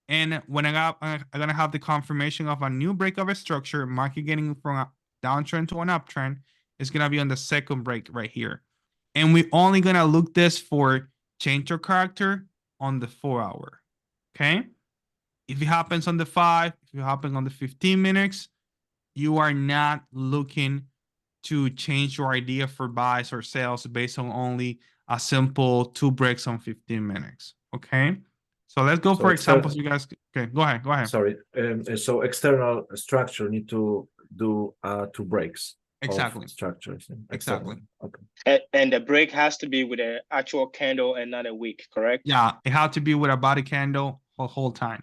And when I'm gonna have the confirmation of a new break of a structure, market getting from a downtrend to an uptrend, is gonna be on the second break right here. And we only gonna look this for change of character on the 4 hour. Okay. If it happens on the 5, if it happens on the 15 minutes, you are not looking to change your idea for buys or sales based on only a simple 2 breaks on 15 minutes. Okay. So let's go for examples, you guys. Okay, go ahead. Sorry. So external structure need to do 2 breaks. Exactly. Of structures. Exactly. Okay. And the break has to be with an actual candle and not a wick, correct? Yeah, it had to be with a body candle the whole time.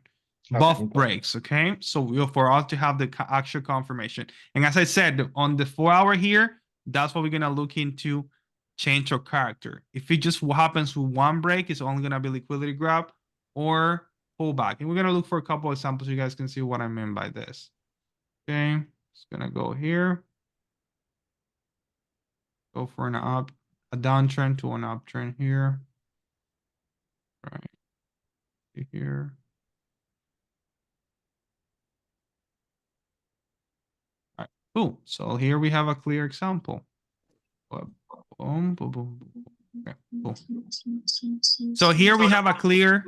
Both breaks, okay? So for us to have the actual confirmation. And as I said, on the 4 hour here, that's what we're gonna look into, change of character. If it just happens with 1 break, it's only gonna be liquidity grab or pullback. And we're gonna look for a couple of examples so you guys can see what I mean by this. Okay, it's gonna go here. Go for a downtrend to an uptrend here. Right here. All right, cool. So here we have a clear example. Boom, boom, boom, boom. Okay, cool. So here we have a clear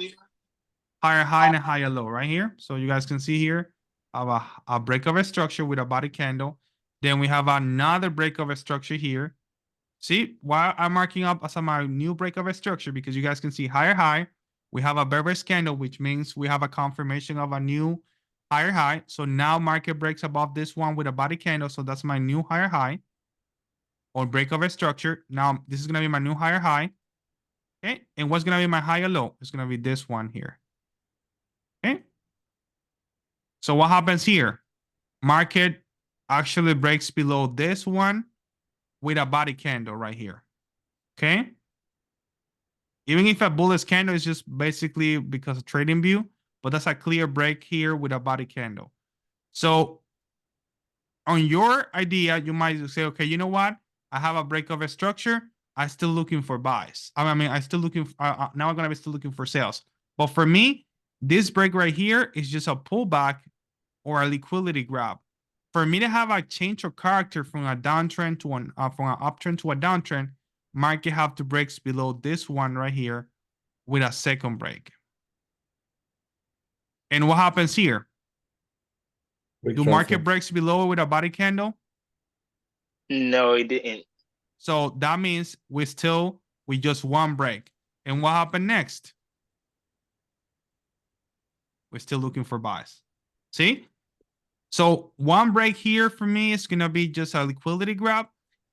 higher high and a higher low right here. So you guys can see here, I have a break of a structure with a body candle. Then we have another break of a structure here. See why I'm marking up as my new break of a structure, because you guys can see higher high. We have a bearish candle, which means we have a confirmation of a new higher high. So now market breaks above this one with a body candle. So that's my new higher high or break of a structure. Now this is going to be my new higher high. Okay. And what's going to be my higher low? It's going to be this one here. Okay. So what happens here? Market actually breaks below this one with a body candle right here. Okay. Even if a bullish candle is just basically because of trading view, but that's a clear break here with a body candle. So on your idea, you might say, okay, you know what? I have a break of a structure. I'm still looking for buys. I mean, I still looking now I'm going to be still looking for sales. But for me, this break right here is just a pullback or a liquidity grab. For me to have a change of character from a downtrend to from an uptrend to a downtrend, market have to break below this one right here with a second break. And what happens here? Do market breaks below with a body candle? No, it didn't. So that means we just 1 break. And what happened next? We're still looking for buys. See? So 1 break here for me is going to be just a liquidity grab.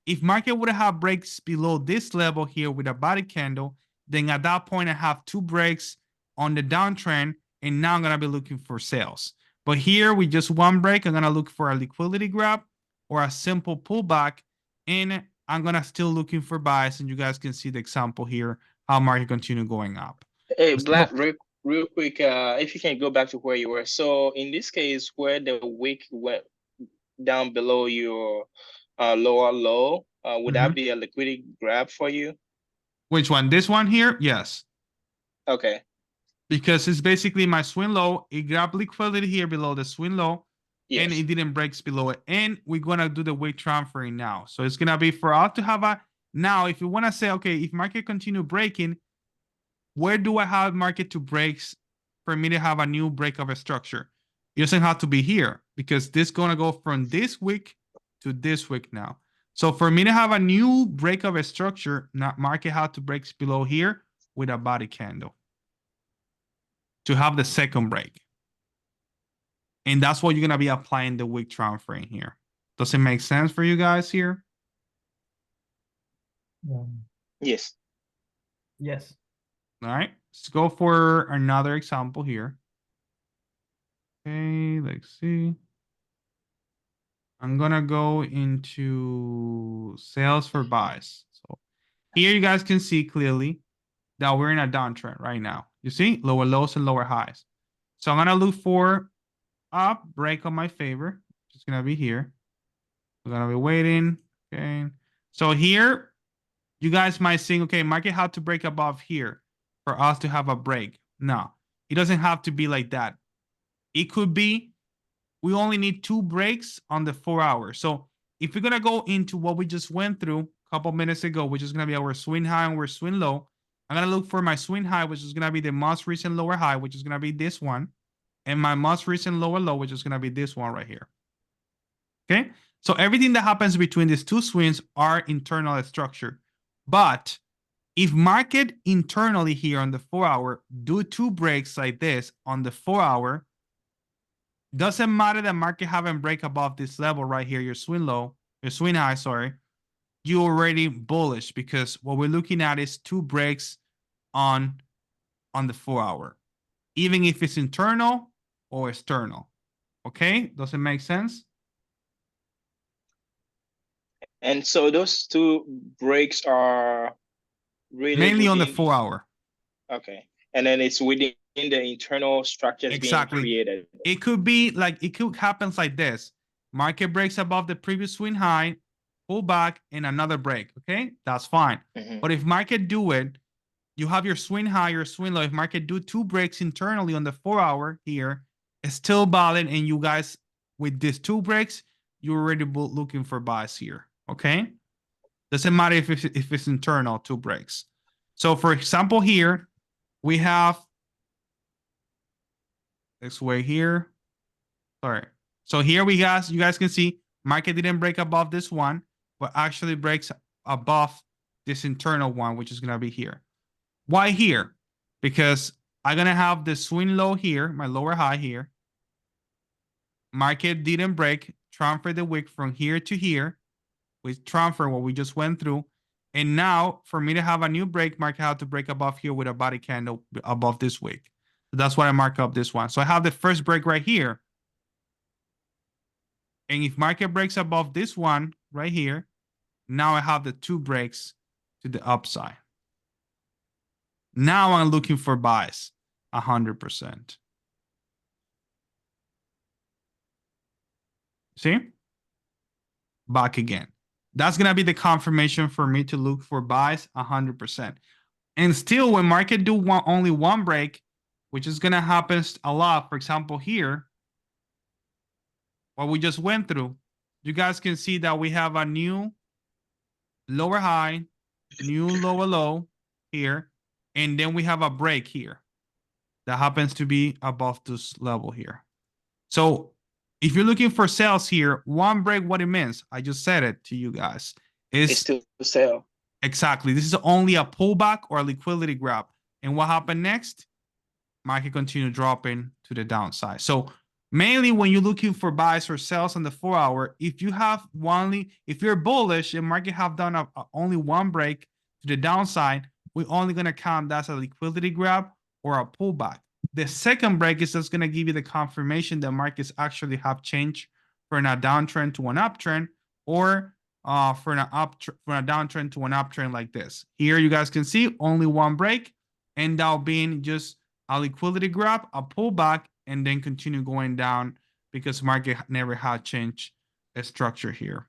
If market would have breaks below this level here with a body candle, then at that point I have 2 breaks on the downtrend, and now I'm going to be looking for sales. But here we just 1 break. I'm going to look for a liquidity grab or a simple pullback, and I'm going to still looking for buys. And you guys can see the example here, how market continue going up. Hey, Black, real quick, if you can go back to where you were. So in this case, where the wick went down below your lower low, would that be a liquidity grab for you? Which one? This one here? Yes. Okay. Because it's basically my swing low. It grabbed liquidity here below the swing low, yes, and it didn't break below it. And we're going to do the weight transferring now. So it's going to be for us to have a, now if you want to say, okay, if market continue breaking, where do I have market to breaks for me to have a new break of a structure? It doesn't have to be here, because this is going to go from this wick to this wick now. So for me to have a new break of a structure, market had to break below here with a body candle to have the second break. And that's what you're going to be applying the wick transferring here. Does it make sense for you guys here? Yes. Yes. All right, let's go for another example here. Okay, let's see. I'm gonna go into sales for buys. So here you guys can see clearly that we're in a downtrend right now. You see lower lows and lower highs. So I'm gonna look for a break on my favor. It's gonna be here. We're gonna be waiting. Okay. So here, you guys might think, okay, market had to break above here for us to have a break. No, it doesn't have to be like that. It could be we only need 2 breaks on the 4 hours. So if we're gonna go into what we just went through a couple minutes ago, which is gonna be our swing high and our swing low, I'm gonna look for my swing high, which is gonna be the most recent lower high, which is gonna be this one, and my most recent lower low, which is gonna be this one right here. Okay, so everything that happens between these two swings are internal structure. But if market internally here on the 4 hour do 2 breaks like this on the 4 hour, doesn't matter that market haven't break above this level right here, your swing low, your swing high, sorry, you already bullish because what we're looking at is 2 breaks on the 4 hour, even if it's internal or external. Okay, does it make sense? And so those 2 breaks are really Mainly on the within- 4 hour. Okay, and then it's within the internal structures Exactly. being created. It could be like, it could happen like this. Market breaks above the previous swing high, pull back, and another break. Okay, that's fine. But if market do it, you have your swing high, your swing low. If market do 2 breaks internally on the 4 hour here, it's still valid. And you guys, with these 2 breaks, you're already looking for buys here. Okay, doesn't matter if it's internal 2 breaks. So for example, here we have this way here. Sorry. So here you guys can see market didn't break above this one, but actually breaks above this internal one, which is gonna be here. Why here? Because I'm gonna have the swing low here, my lower high here. Market didn't break, transfer the wick from here to here. We transfer what we just went through. And now for me to have a new break, market had to break above here with a body candle above this wick. So that's why I mark up this one. So I have the first break right here. And if market breaks above this one right here, now I have the 2 breaks to the upside. Now I'm looking for buys 100%. See? Back again. That's going to be the confirmation for me to look for buys 100%. And still, when market do only 1 break, which is going to happen a lot, for example, here, what we just went through, you guys can see that we have a new lower high, new lower low here, and then we have a break here that happens to be above this level here. So if you're looking for sales here, 1 break, what it means, I just said it to you guys, It's to sell. Exactly. This is only a pullback or a liquidity grab. And what happened next? Market continue dropping to the downside. So mainly when you're looking for buys or sells on the 4 hour, if you have if you're bullish and market have done only 1 break to the downside, we're only going to count that as a liquidity grab or a pullback. The second break is just going to give you the confirmation that markets actually have changed from a downtrend to an uptrend, or for a downtrend to an uptrend like this. Here you guys can see only 1 break, and that being just a liquidity grab, a pullback, and then continue going down because market never had changed a structure here.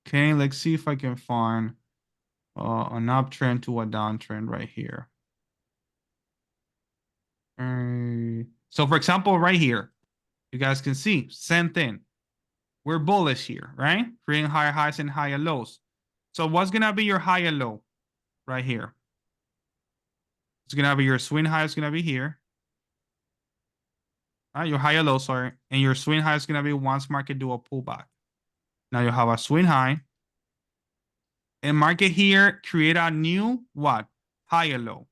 Okay, let's see if I can find an uptrend to a downtrend right here. So for example, right here, you guys can see same thing. We're bullish here, right? Creating higher highs and higher lows. So what's gonna be your high and low right here? It's gonna be your swing high is gonna be here. Your high and low, sorry. And your swing high is gonna be once market do a pullback. Now you have a swing high. And market here create a new what? High and low.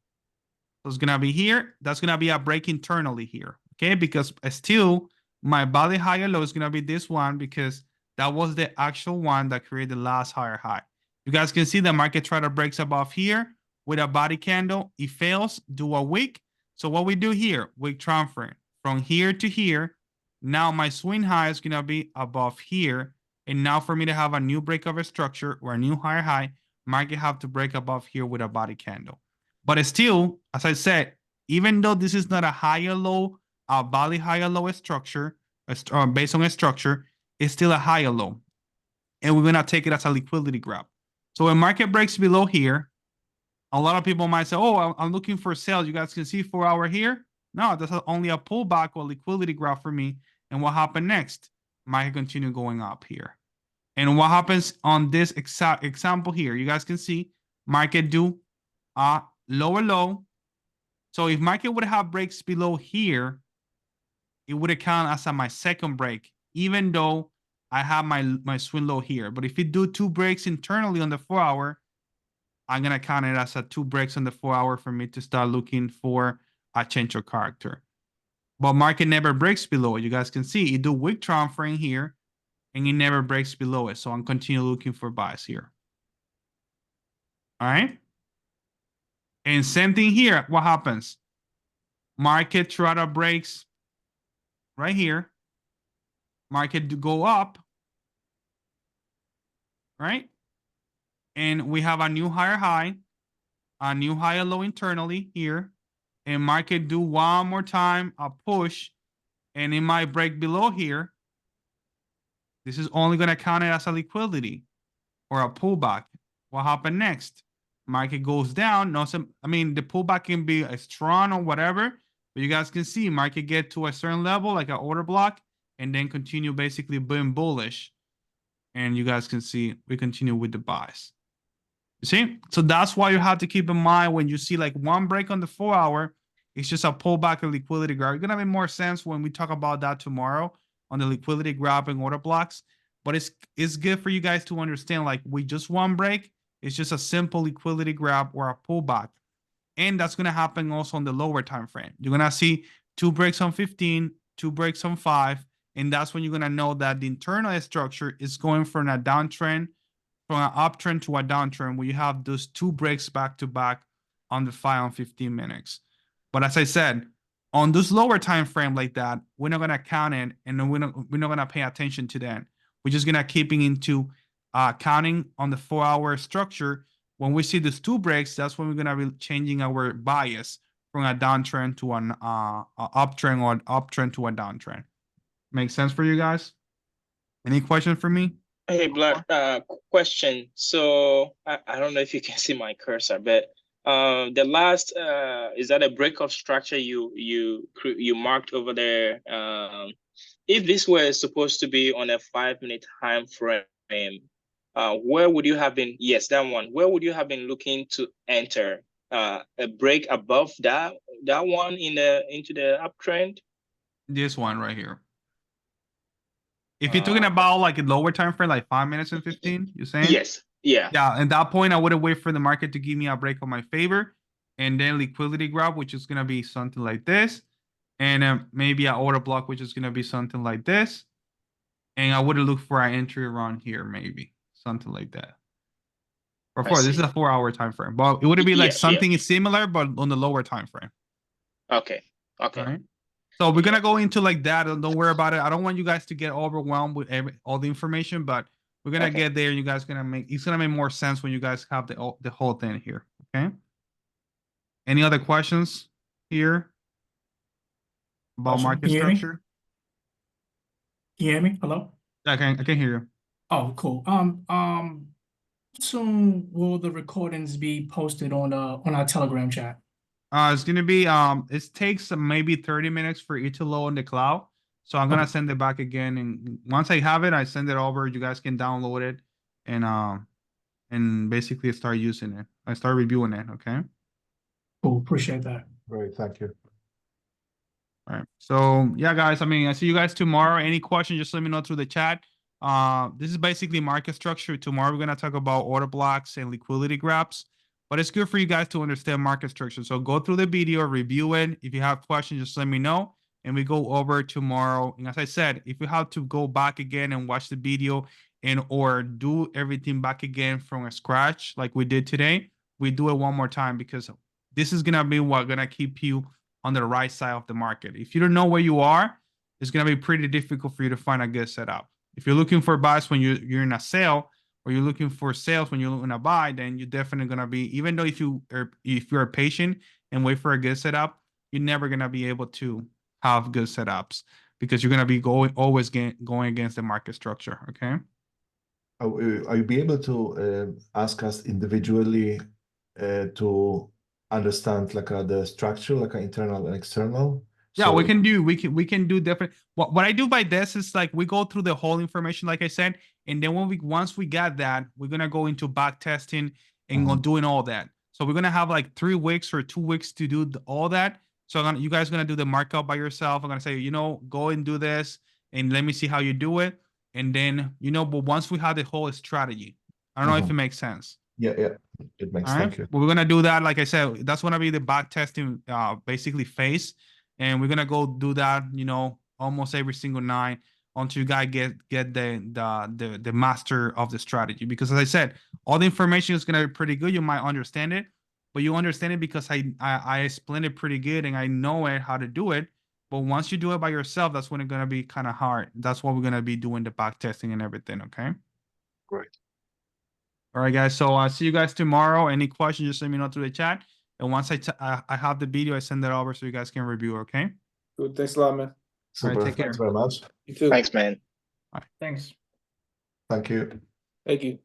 So it's gonna be here. That's gonna be a break internally here. Okay, because still my body high and low is gonna be this one because that was the actual one that created the last higher high. You guys can see the market try to breaks above here with a body candle. It fails, do a wick. So what we do here, wick transferring from here to here, Now my swing high is gonna be above here. And now for me to have a new break of a structure or a new higher high, market have to break above here with a body candle. But it's still, as I said, even though this is not a higher low, a body higher low structure, based on a structure, it's still a higher low. And we're gonna take it as a liquidity grab. So when market breaks below here, a lot of people might say, oh, I'm looking for sales. You guys can see 4 hour here. No, that's only a pullback or liquidity graph for me. And what happened next? Market continue going up here. And what happens on this exact example here? You guys can see market do a lower low. So if market would have breaks below here, it would count as my second break, even though I have my swing low here. But if it do 2 breaks internally on the 4 hour, I'm gonna count it as a 2 breaks on the 4 hour for me to start looking for a change of character. But market never breaks below it. You guys can see it do wick transferring here, and it never breaks below it. So I'm continue looking for buys here. All right. And same thing here. What happens? Market try to breaks right here. Market to go up. Right. And we have a new higher high, a new higher low internally here. And market do one more time, a push, and it might break below here. This is only going to count it as a liquidity or a pullback. What happened next? Market goes down. No, I mean, the pullback can be a strong or whatever, but you guys can see market get to a certain level, like an order block, and then continue basically being bullish. And you guys can see we continue with the buys. You see? So that's why you have to keep in mind when you see like one break on the 4 hour, it's just a pullback and liquidity grab. It's gonna make more sense when we talk about that tomorrow on the liquidity grab and order blocks. But it's good for you guys to understand, like we just one break, it's just a simple liquidity grab or a pullback. And that's gonna happen also on the lower time frame. You're gonna see 2 breaks on 15, 2 breaks on 5, and that's when you're gonna know that the internal structure is going from a downtrend, from an uptrend to a downtrend, where you have those 2 breaks back to back on the 5 and 15 minutes. But as I said, on this lower time frame like that, we're not gonna count it, and we're not gonna pay attention to that. We're just gonna keeping into counting on the 4 hour structure. When we see these 2 breaks, that's when we're gonna be changing our bias from a downtrend to an uptrend or an uptrend to a downtrend. Make sense for you guys? Any question for me? Hey, Black, question. So I don't know if you can see my cursor, but the last is that a break of structure you marked over there? If this were supposed to be on a 5-minute time frame, where would you have been? Yes, that one. Where would you have been looking to enter? A break above that one into the uptrend? This one right here. If you're talking about like a lower time frame, like 5 minutes and 15, you're saying? Yes. Yeah. Yeah. At that point, I would have waited for the market to give me a break on my favor, and then liquidity grab, which is gonna be something like this, and maybe an order block, which is gonna be something like this, and I would have looked for an entry around here, maybe something like that. Or this is a 4 hour time frame, but it would be like something similar, but on the lower time frame. Okay. Okay. All right. So we're gonna go into like that. Don't worry about it. I don't want you guys to get overwhelmed with all the information, but we're gonna get there. You guys it's gonna make more sense when you guys have the whole thing here. Okay. Any other questions here about market structure? Can you hear me? Hello? I can hear you. Oh, cool. Soon will the recordings be posted on our Telegram chat? It's gonna be it takes maybe 30 minutes for it to load in the cloud. So I'm gonna send it back again, and once I have it, I send it over. You guys can download it and basically start using it. I start reviewing it. Okay. Cool. Appreciate that. Great, thank you. All right. So yeah, guys. I mean, I see you guys tomorrow. Any questions? Just let me know through the chat. This is basically market structure. Tomorrow we're gonna talk about order blocks and liquidity grabs. But it's good for you guys to understand market structure. So go through the video, review it. If you have questions, just let me know. And we go over tomorrow. And as I said, if you have to go back again and watch the video or do everything back again from scratch like we did today, we do it one more time, because this is going to be what's going to keep you on the right side of the market. If you don't know where you are, it's gonna be pretty difficult for you to find a good setup. If you're looking for buys when you're in a sale, or you're looking for sales when you're looking to buy, then you're definitely gonna be, even though if you're patient and wait for a good setup, you're never gonna be able to have good setups because you're gonna be going against the market structure. Okay. Are you be able to ask us individually to understand like the structure, like internal and external? Yeah, So we can do different. What I do by this is like we go through the whole information, like I said, and then once we got that, we're gonna go into back testing and go doing all that. So we're gonna have like 3 weeks or 2 weeks to do all that. So you guys gonna do the markup by yourself. I'm gonna say, go and do this and let me see how you do it. And then, but once we have the whole strategy, I don't know if it makes sense. yeah, it makes. All right. Thank you. But we're gonna do that. Like I said, that's gonna be the back testing, basically phase, and we're gonna go do that, almost every single night until you guys get the master of the strategy. Because as I said, all the information is gonna be pretty good. You might understand it, but you understand it because I explained it pretty good and I know how to do it. But once you do it by yourself, that's when it's gonna be kind of hard. That's why we're gonna be doing the back testing and everything. Okay. Great. All right, guys. So I'll see you guys tomorrow. Any questions, just let me know through the chat. And once I have the video, I send that over so you guys can review. Okay. Good. Thanks a lot, man. Super. take care. Thanks very much. You too. Thanks, man. Thanks. Thank you. Thank you.